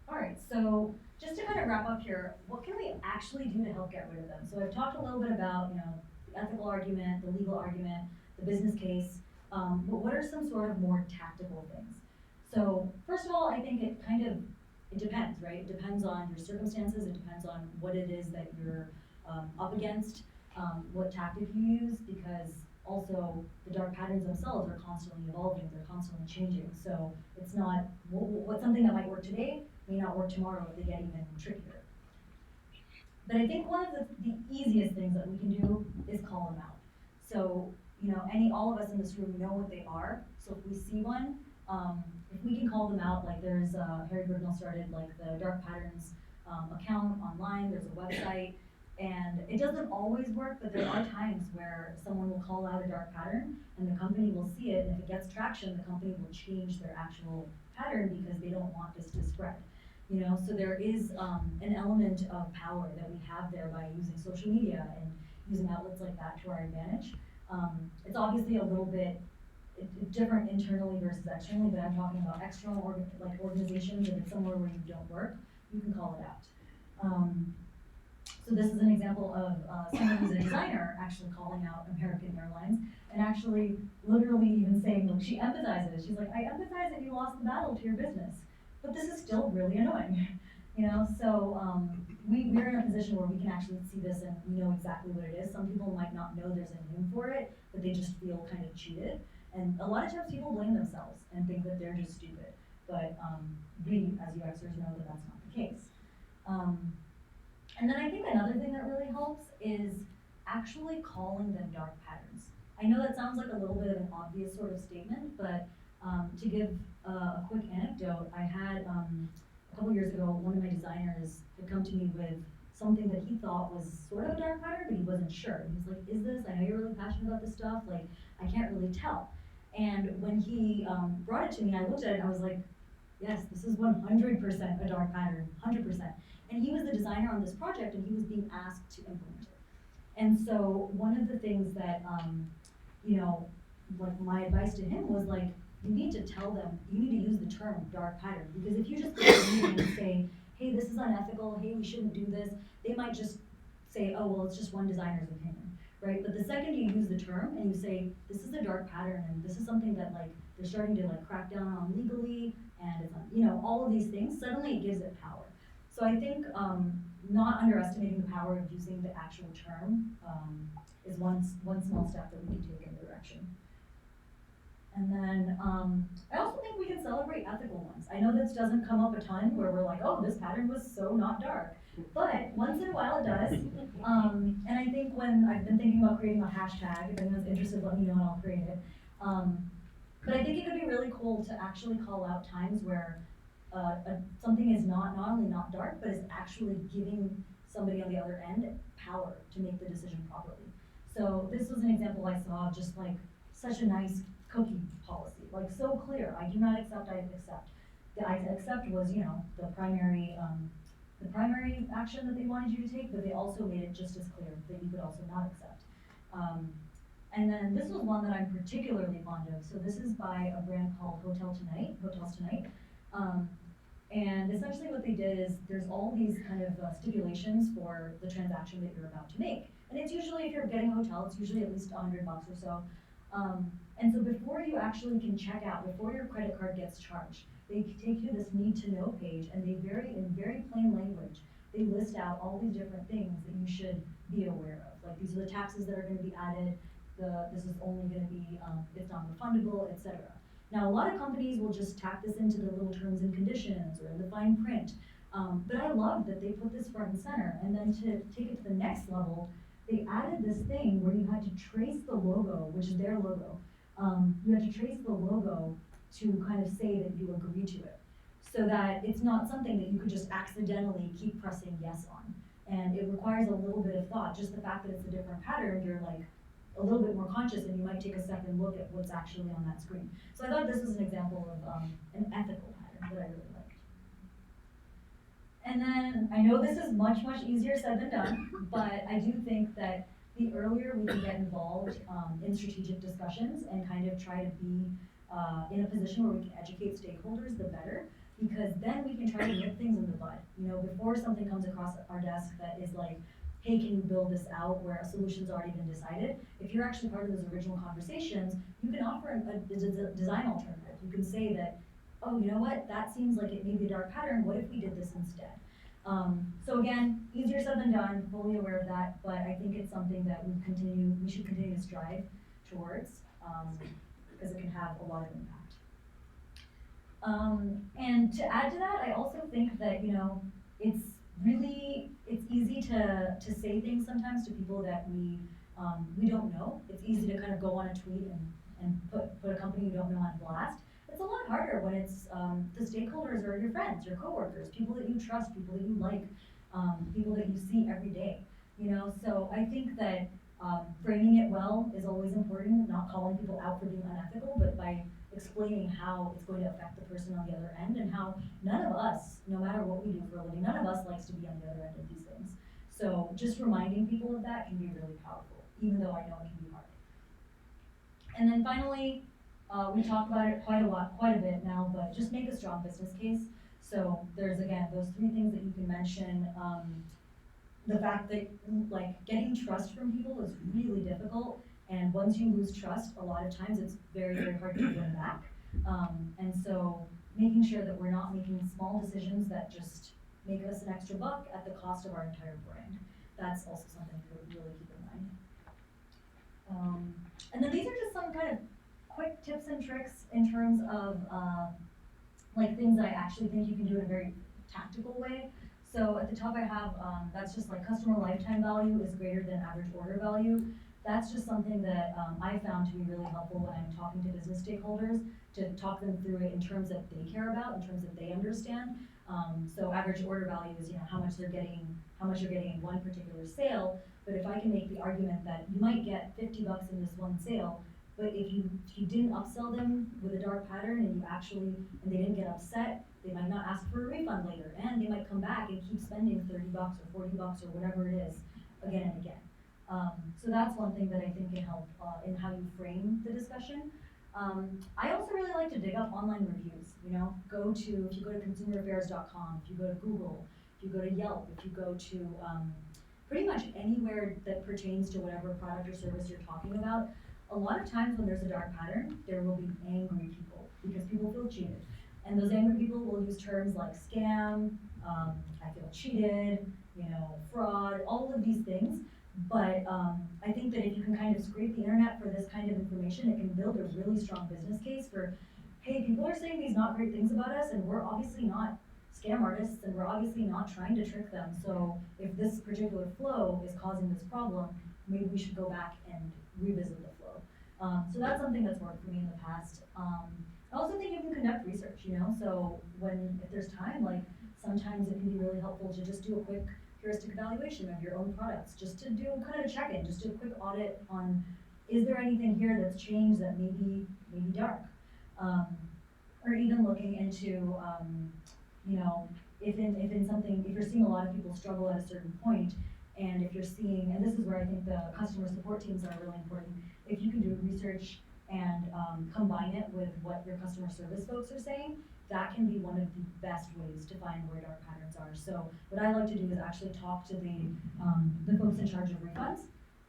All right, so just to kind of wrap up here, what can we actually do to help get rid of them? So I've talked a little bit about, you know, the ethical argument, the legal argument, the business case, but what are some sort of more tactical things? So first of all, I think it depends, right? It depends on your circumstances, it depends on what it is that you're up against, what tactic you use, because also the dark patterns themselves are constantly evolving, they're constantly changing. So it's not, what's something that might work today may not work tomorrow if they get even trickier. But I think one of the easiest things that we can do is call them out. So, you know, all of us in this room know what they are. So if we see one, if we can call them out, like there's, Harry Brignull started like the dark patterns account online, there's a website, and it doesn't always work, but there are times where someone will call out a dark pattern and the company will see it, and if it gets traction, the company will change their actual pattern because they don't want this to spread. You know, so there is an element of power that we have there by using social media and using outlets like that to our advantage. It's obviously a little bit different internally versus externally, but I'm talking about external organizations. If it's somewhere where you don't work, you can call it out. So this is an example of someone who's a designer actually calling out American Airlines and actually literally even saying, look, she empathizes. She's like, I empathize that you lost the battle to your business, but this is still really annoying. You know, so we're in a position where we can actually see this and we know exactly what it is. Some people might not know there's a name for it, but they just feel kind of cheated. And a lot of times people blame themselves and think that they're just stupid. But we, as UXers, know that that's not the case. And then I think another thing that really helps is actually calling them dark patterns. I know that sounds like a little bit of an obvious sort of statement, but to give a quick anecdote, I had a couple years ago, one of my designers had come to me with something that he thought was sort of a dark pattern, but he wasn't sure. He was like, is this, I know you're really passionate about this stuff, like, I can't really tell. And when he brought it to me, I looked at it and I was like, yes, this is 100% a dark pattern, 100%. And he was the designer on this project and he was being asked to implement it. And so one of the things that, you know, like my advice to him was like, you need to tell them, you need to use the term dark pattern, because if you just go to a meeting and say, hey, this is unethical, hey, we shouldn't do this, they might just say, oh, well, it's just one designer's opinion, right? But the second you use the term and you say, this is a dark pattern and this is something that like, they're starting to like crack down on legally, and it's, you know, all of these things, suddenly it gives it power. So I think not underestimating the power of using the actual term is one small step that we can take in the direction. And then I also think we can celebrate ethical ones. I know this doesn't come up a ton where we're like, oh, this pattern was so not dark. But once in a while it does. And I think when I've been thinking about creating a hashtag, if anyone's interested, let me know and I'll create it. But I think it could be really cool to actually call out times where something is not only not dark, but is actually giving somebody on the other end power to make the decision properly. So this was an example I saw of just like such a nice cookie policy, like so clear. I do not accept, I accept. The I accept was, you know, the primary action that they wanted you to take, but they also made it just as clear that you could also not accept. And then this was one that I'm particularly fond of. So this is by a brand called Hotels Tonight. And essentially what they did is there's all these kind of stipulations for the transaction that you're about to make. And it's usually, if you're getting a hotel, it's usually at least $100 or so. And so before you actually can check out, before your credit card gets charged, they take you this need to know page, and they in very plain language, they list out all these different things that you should be aware of. Like, these are the taxes that are gonna be added, this is only gonna be, it's non-refundable, etc. Now, a lot of companies will just tack this into the little terms and conditions or in the fine print, but I love that they put this front and center. And then to take it to the next level, they added this thing where you had to trace the logo, which is their logo. You had to trace the logo to kind of say that you agree to it, so that it's not something that you could just accidentally keep pressing yes on. And it requires a little bit of thought. Just the fact that it's a different pattern, you're like a little bit more conscious, and you might take a second look at what's actually on that screen. So I thought this was an example of an ethical pattern that I really liked. And then, I know this is much, much easier said than done, but I do think that the earlier we can get involved in strategic discussions and kind of try to be in a position where we can educate stakeholders, the better, because then we can try to nip things in the bud. You know, before something comes across our desk that is like, hey, can you build this out, where a solution's already been decided, if you're actually part of those original conversations, you can offer a design alternative. You can say that, oh, you know what, that seems like it may be a dark pattern, what if we did this instead? So again, easier said than done, fully aware of that, but I think it's something that we should continue to strive towards, because it can have a lot of impact. And to add to that, I also think that, you know, it's easy to say things sometimes to people that we don't know. It's easy to kind of go on a tweet and put a company you don't know on blast. It's a lot harder when it's the stakeholders or your friends, your coworkers, people that you trust, people that you like, people that you see every day. You know, so I think that framing it well is always important, not calling people out for being unethical, but by explaining how it's going to affect the person on the other end, and how none of us, no matter what we do for a living, none of us likes to be on the other end of these things. So just reminding people of that can be really powerful, even though I know it can be hard. And then finally, we talk about it quite a bit now, but just make a strong business case. So there's, again, those 3 things that you can mention. The fact that, like, getting trust from people is really difficult, and once you lose trust, a lot of times it's very, very hard to win back. And so making sure that we're not making small decisions that just make us an extra buck at the cost of our entire brand. That's also something to really keep in mind. And then these are just some kind of quick tips and tricks in terms of like things that I actually think you can do in a very tactical way. So at the top I have, that's just like customer lifetime value is greater than average order value. That's just something that I found to be really helpful when I'm talking to business stakeholders, to talk them through it in terms that they care about, in terms that they understand. So average order value is, how much you're getting in one particular sale. But if I can make the argument that you might get $50 in this one sale, but if you didn't upsell them with a dark pattern and they didn't get upset, they might not ask for a refund later, and they might come back and keep spending $30 or $40 or whatever it is again and again. So that's one thing that I think can help in how you frame the discussion. I also really like to dig up online reviews. If you go to consumeraffairs.com, if you go to Google, if you go to Yelp, if you go to pretty much anywhere that pertains to whatever product or service you're talking about, a lot of times when there's a dark pattern, there will be angry people because people feel cheated. And those angry people will use terms like scam, I feel cheated, fraud, all of these things. But I think that if you can kind of scrape the internet for this kind of information, it can build a really strong business case for, hey, people are saying these not great things about us, and we're obviously not scam artists, and we're obviously not trying to trick them. So if this particular flow is causing this problem, maybe we should go back and revisit the flow. So that's something that's worked for me in the past. I also think you can conduct research, so if there's time, like sometimes it can be really helpful to just do a quick heuristic evaluation of your own products, just to do kind of a check-in, just do a quick audit on, is there anything here that's changed that may be dark? Or even looking into, if you're seeing a lot of people struggle at a certain point, and if you're seeing, and this is where I think the customer support teams are really important, if you can do research and combine it with what your customer service folks are saying, that can be one of the best ways to find where dark patterns are. So what I like to do is actually talk to the folks in charge of refunds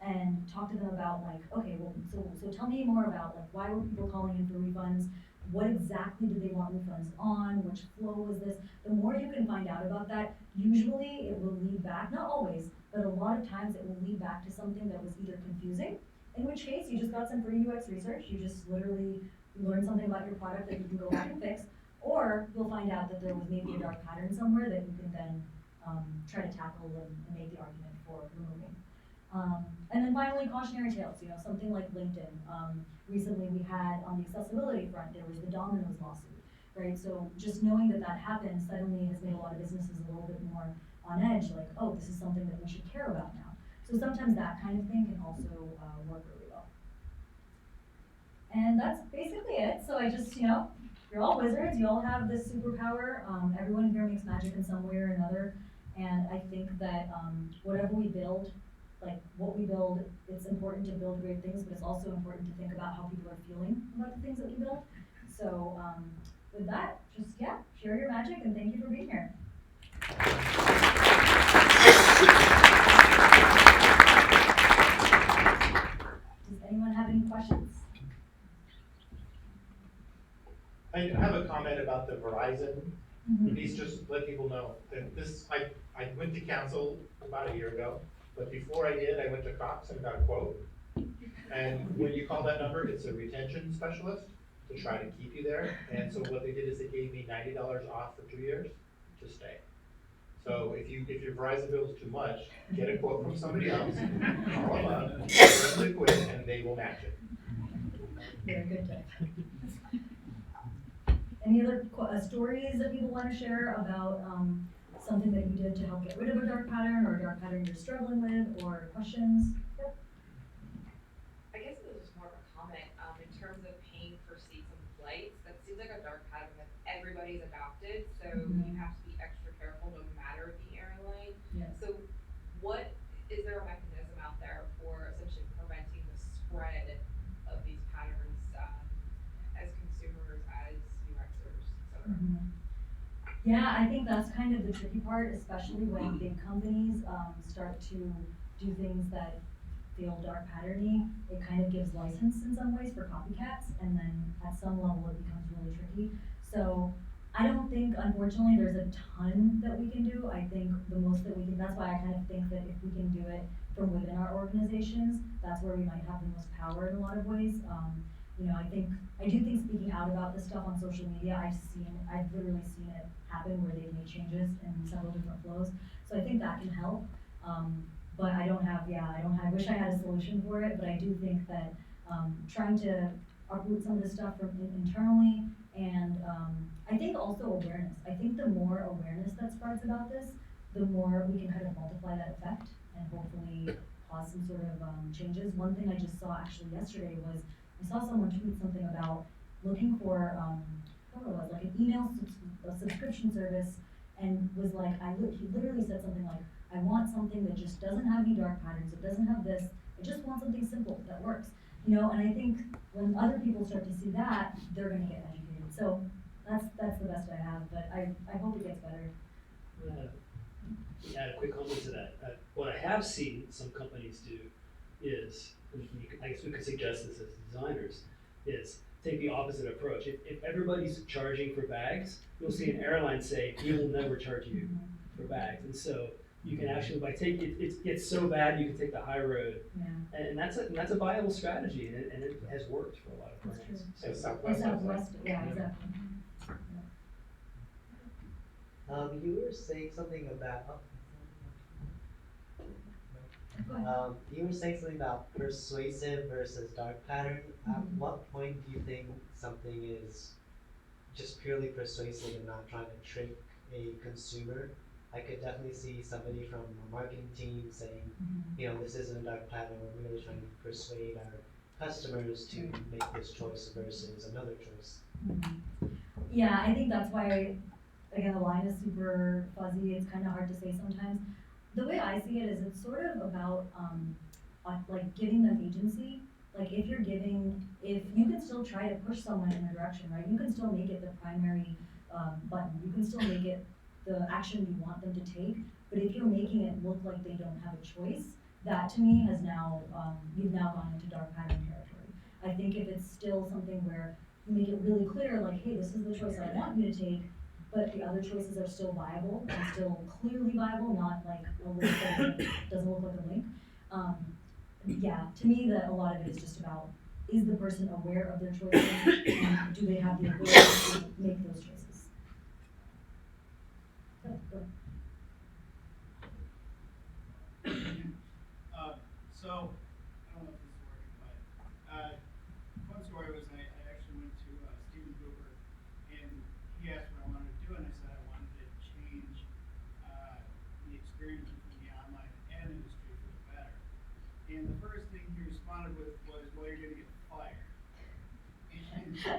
and talk to them about okay, well, so tell me more about why were people calling in for refunds? What exactly did they want refunds on? Which flow was this? The more you can find out about that, usually it will lead back, not always, but a lot of times it will lead back to something that was either confusing, in which case you just got some free UX research, you just literally learned something about your product that you can go back and fix, or you'll find out that there was maybe a dark pattern somewhere that you can then try to tackle and make the argument for removing. And then finally, cautionary tales, something like LinkedIn. Recently we had, on the accessibility front, there was the Domino's lawsuit, right? So just knowing that happened suddenly has made a lot of businesses a little bit more on edge, like, oh, this is something that we should care about now. So sometimes that kind of thing can also work really well. And that's basically it. So I just, you're all wizards, you all have this superpower. Everyone here makes magic in some way or another. And I think that whatever we build, what we build, it's important to build great things, but it's also important to think about how people are feeling about the things that we build. So with that, just, share your magic, and thank you for being here. Does anyone have any questions? I have a comment about the Verizon piece, just to let people know that I went to council about a year ago, but before I did, I went to Cox and got a quote. And when you call that number, it's a retention specialist to try to keep you there. And so what they did is they gave me $90 off for 2 years to stay. So if your Verizon bill is too much, get a quote from somebody else, call them up, directly quit, and they will match it. Very good tip. Any other stories that people want to share about something that you did to help get rid of a dark pattern, or a dark pattern you're struggling with, or questions? Yep. I guess this is more of a comment in terms of paying for seats on flights. That seems like a dark pattern that everybody's adopted, so you have to be extra careful no matter the airline. Yes. So is there a mechanism out there for essentially preventing the spread of these patterns as consumers, as UXers, et cetera? Yeah, I think that's kind of the tricky part, especially when big companies start to do things that feel dark patterny. It kind of gives license in some ways for copycats, and then at some level it becomes really tricky. So I don't think, unfortunately, there's a ton that we can do. I think the most that we can, that's why I kind of think that if we can do it from within our organizations, that's where we might have the most power in a lot of ways. You know, I do think speaking out about this stuff on social media, I've literally seen it happen where they've made changes in several different flows. So I think that can help. But I wish I had a solution for it, but I do think that, trying to uproot some of this stuff from internally, and, I think also awareness. I think the more awareness that spreads about this, the more we can kind of multiply that effect and hopefully cause some sort of, changes. One thing I just saw actually yesterday was, I saw someone tweet something about looking for, what it was, like an a subscription service, and was like, he literally said something like, I want something that just doesn't have any dark patterns, it doesn't have this, I just want something simple that works. You know, and I think when other people start to see that, they're gonna get educated. So that's the best I have, but I hope it gets better. Add a quick comment to that. What I have seen some companies do is, I guess we could suggest this as designers, is take the opposite approach. If everybody's charging for bags, you'll see an airline say, we will never charge you for bags. And so you can actually, by taking it's so bad, you can take the high road. Yeah. And that's a viable strategy, and it has worked for a lot of That's brands. true. So Southwest. Yeah, exactly. You were saying something about, Go ahead. you were saying something about persuasive versus dark pattern. At what point do you think something is just purely persuasive and not trying to trick a consumer? I could definitely see somebody from a marketing team saying, you know, this isn't a dark pattern, we're really trying to persuade our customers to make this choice versus another choice. Yeah, I think that's why, again, the line is super fuzzy, it's kind of hard to say sometimes. The way I see it is it's sort of about, like giving them agency. Like if you can still try to push someone in a direction, right? You can still make it the primary, button, you can still make it the action you want them to take, but if you're making it look like they don't have a choice, that to me has now, you've now gone into dark pattern territory. I think if it's still something where you make it really clear, like, hey, this is the choice I want you to take, but the other choices are still viable, and still clearly viable, not like a link that doesn't look like a link. Yeah, to me, a lot of it is just about, is the person aware of their choices, and do they have the ability to make those choices? Go ahead. So, I don't know if this is working, but, one story was I actually went to, Stephen Cooper, and he asked what I wanted to do, and I said I wanted to change, the experience between the online ad industry for the better. And the first thing he responded with was, well, you're gonna get fired.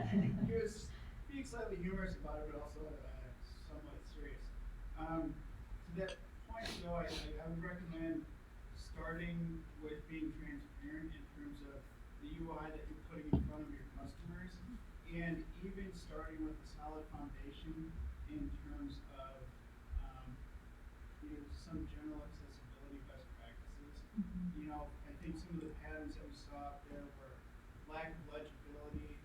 And he was being slightly humorous about it, but also, somewhat serious. To that point though, I would recommend starting with being transparent in terms of the UI that you're putting in front of your customers, and even starting with a solid foundation in terms of, some general accessibility best practices. You know, I think some of the patterns that we saw out there were lack of legibility,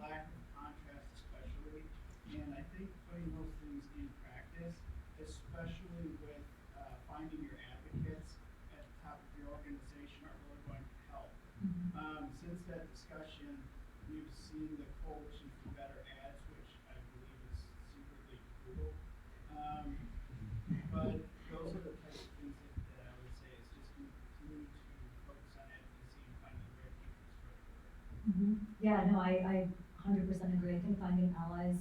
lack of contrast especially, and I think putting those things in practice, especially with finding your advocates at the top of your organization, are really going to help. Since that discussion, we've seen the Coalition for Better Ads, which I believe is secretly Google. But those are the types of things that I would say is just continue to focus on advocacy and finding the right people to start with. Yeah, no, I 100% agree. I think finding allies,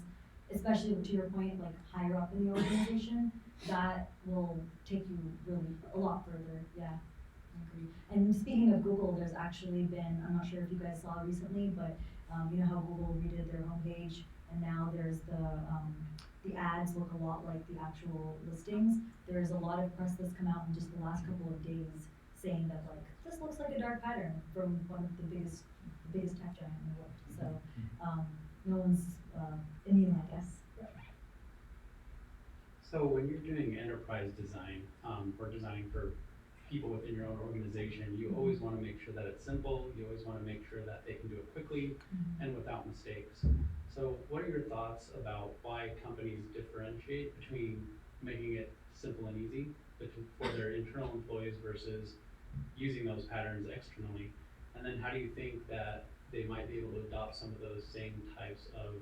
especially to your point, like higher up in the organization, that will take you really a lot further. Yeah, I agree. And speaking of Google, there's actually been, I'm not sure if you guys saw recently, but you know how Google redid their homepage, and now there's the ads look a lot like the actual listings. There's a lot of press that's come out in just the last couple of days saying that like, this looks like a dark pattern from one of the biggest tech giant in the world. So no one's immune, I guess. So when you're doing enterprise design, or designing for people within your own organization, you always want to make sure that it's simple, you always want to make sure that they can do it quickly and without mistakes. So what are your thoughts about why companies differentiate between making it simple and easy for their internal employees versus using those patterns externally? And then how do you think that they might be able to adopt some of those same types of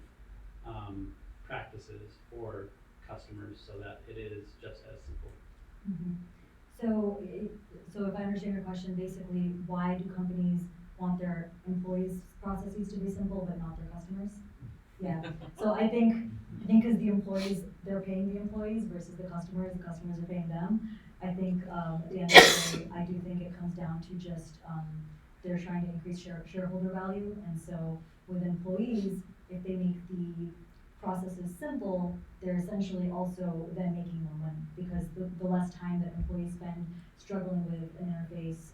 practices for customers so that it is just as simple. Mhm. So, so if I understand your question, basically, why do companies want their employees' processes to be simple but not their customers? Yeah, so I think because the employees, they're paying the employees versus the customers are paying them. I think, at the end of the day, I do think it comes down to just, they're trying to increase shareholder value, and so with employees, if they make the processes simple, they're essentially also then making more money, because the less time that employees spend struggling with an interface,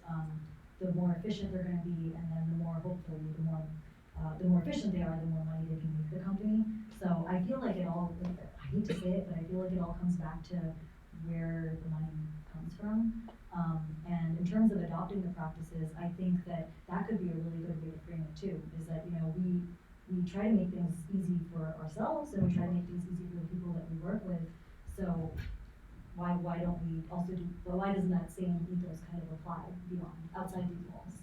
the more efficient they're gonna be, and then the more, hopefully, the more efficient they are, the more money they can make the company. So I feel like it all, I hate to say it, but I feel like it all comes back to where the money comes from. And in terms of adopting the practices, I think that that could be a really good way to frame it too, is that, you know, we try to make things easy for ourselves, and we try to make things easy for the people that we work with. So why don't we also do, well, why doesn't that same ethos kind of apply beyond, outside these walls?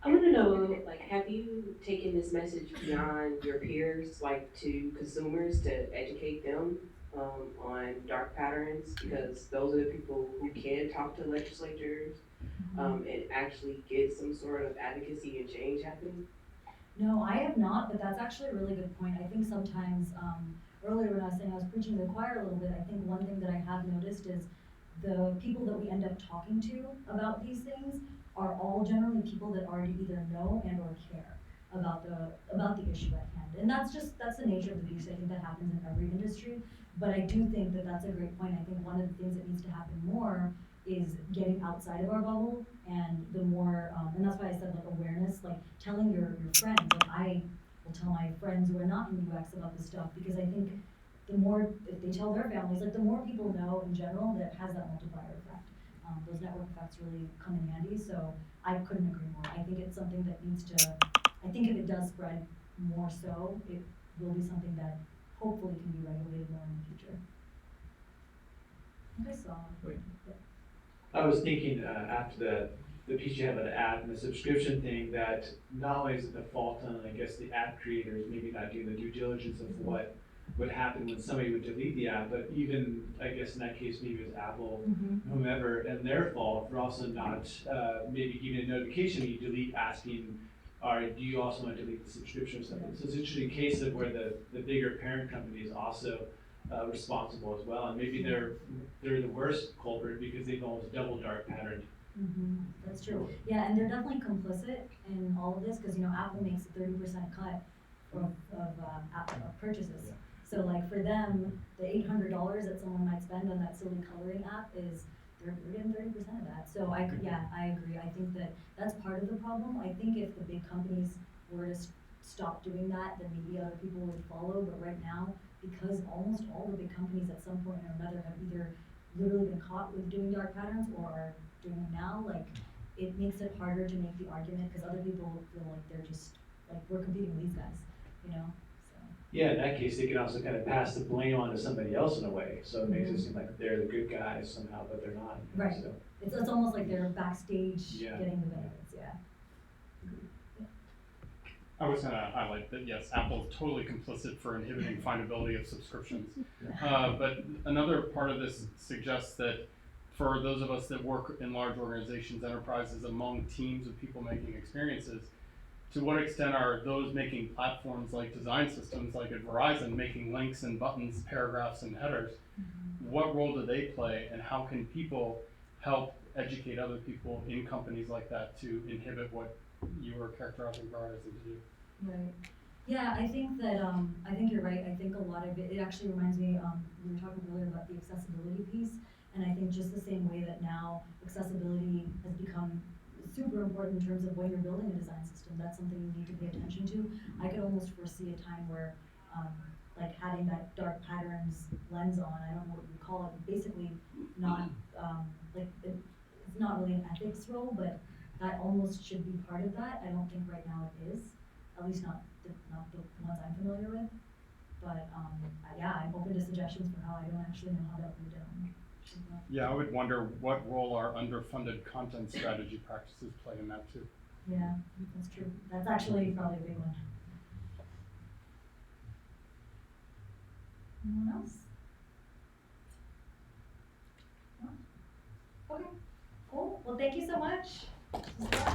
I want to know, like, have you taken this message beyond your peers, like to consumers, to educate them on dark patterns? Because those are the people who can talk to legislators and actually get some sort of advocacy and change happening. No, I have not, but that's actually a really good point. I think sometimes, earlier when I was saying I was preaching to the choir a little bit, I think one thing that I have noticed is the people that we end up talking to about these things are all generally people that already either know and or care about the issue at hand. And that's the nature of the beast. I think that happens in every industry. But I do think that that's a great point. I think one of the things that needs to happen more is getting outside of our bubble, and the more, and that's why I said like awareness, like telling your friends, like I will tell my friends who are not in UX about this stuff, because I think the more, if they tell their families, like the more people know in general, that has that multiplier effect. Those network effects really come in handy, so I couldn't agree more. I think it's something that needs to, I think if it does spread more so, it will be something that hopefully can be regulated more in the future. I think I saw. Wait. Yeah. I was thinking after the piece you had about the app and the subscription thing, that not only is it the fault on, I guess, the app creators maybe not doing the due diligence of what would happen when somebody would delete the app, but even, I guess in that case, maybe it was Apple, whomever, and their fault for also not maybe giving a notification when you delete, asking, do you also want to delete the subscription or something? So it's an interesting case of where the bigger parent company is also responsible as well, and maybe they're the worst culprit because they've almost double dark patterned. That's true. Yeah, and they're definitely complicit in all of this, because you know Apple makes a 30% cut of purchases. Yeah. So like for them, the $800 that someone might spend on that silly coloring app is they're getting 30% of that. So I agree. I think that that's part of the problem. I think if the big companies were to stop doing that, then maybe other people would follow. But right now, because almost all the big companies at some point or another have either literally been caught with doing dark patterns or are doing them now, like it makes it harder to make the argument, because other people feel like they're just like we're competing with these guys, you know. So. Yeah, in that case, they can also kind of pass the blame on to somebody else in a way, so it makes it seem like they're the good guys somehow, but they're not. You know, Right. so. It's almost like they're backstage Yeah. getting the benefits. Yeah. I was going to highlight that, yes, Apple is totally complicit for inhibiting findability of subscriptions. But another part of this suggests that for those of us that work in large organizations, enterprises, among teams of people making experiences, to what extent are those making platforms like design systems, like at Verizon, making links and buttons, paragraphs and headers? What role do they play, and how can people help educate other people in companies like that to inhibit what you were characterizing Verizon to do? Right. Yeah, I think that I think you're right. I think a lot of it actually reminds me, we were talking earlier about the accessibility piece, and I think just the same way that now accessibility has become super important in terms of when you're building a design system, that's something you need to pay attention to. I could almost foresee a time where like having that dark patterns lens on, I don't know what you call it, basically not like it's not really an ethics role, but that almost should be part of that. I don't think right now it is. At least not the ones I'm familiar with, but yeah, I'm open to suggestions for how. I don't actually know how that would be done. Yeah, I would wonder what role our underfunded content strategy practices play in that too. Yeah, that's true. That's actually probably a big one. Anyone else? No? Okay, cool. Well, thank you so much. This was fun.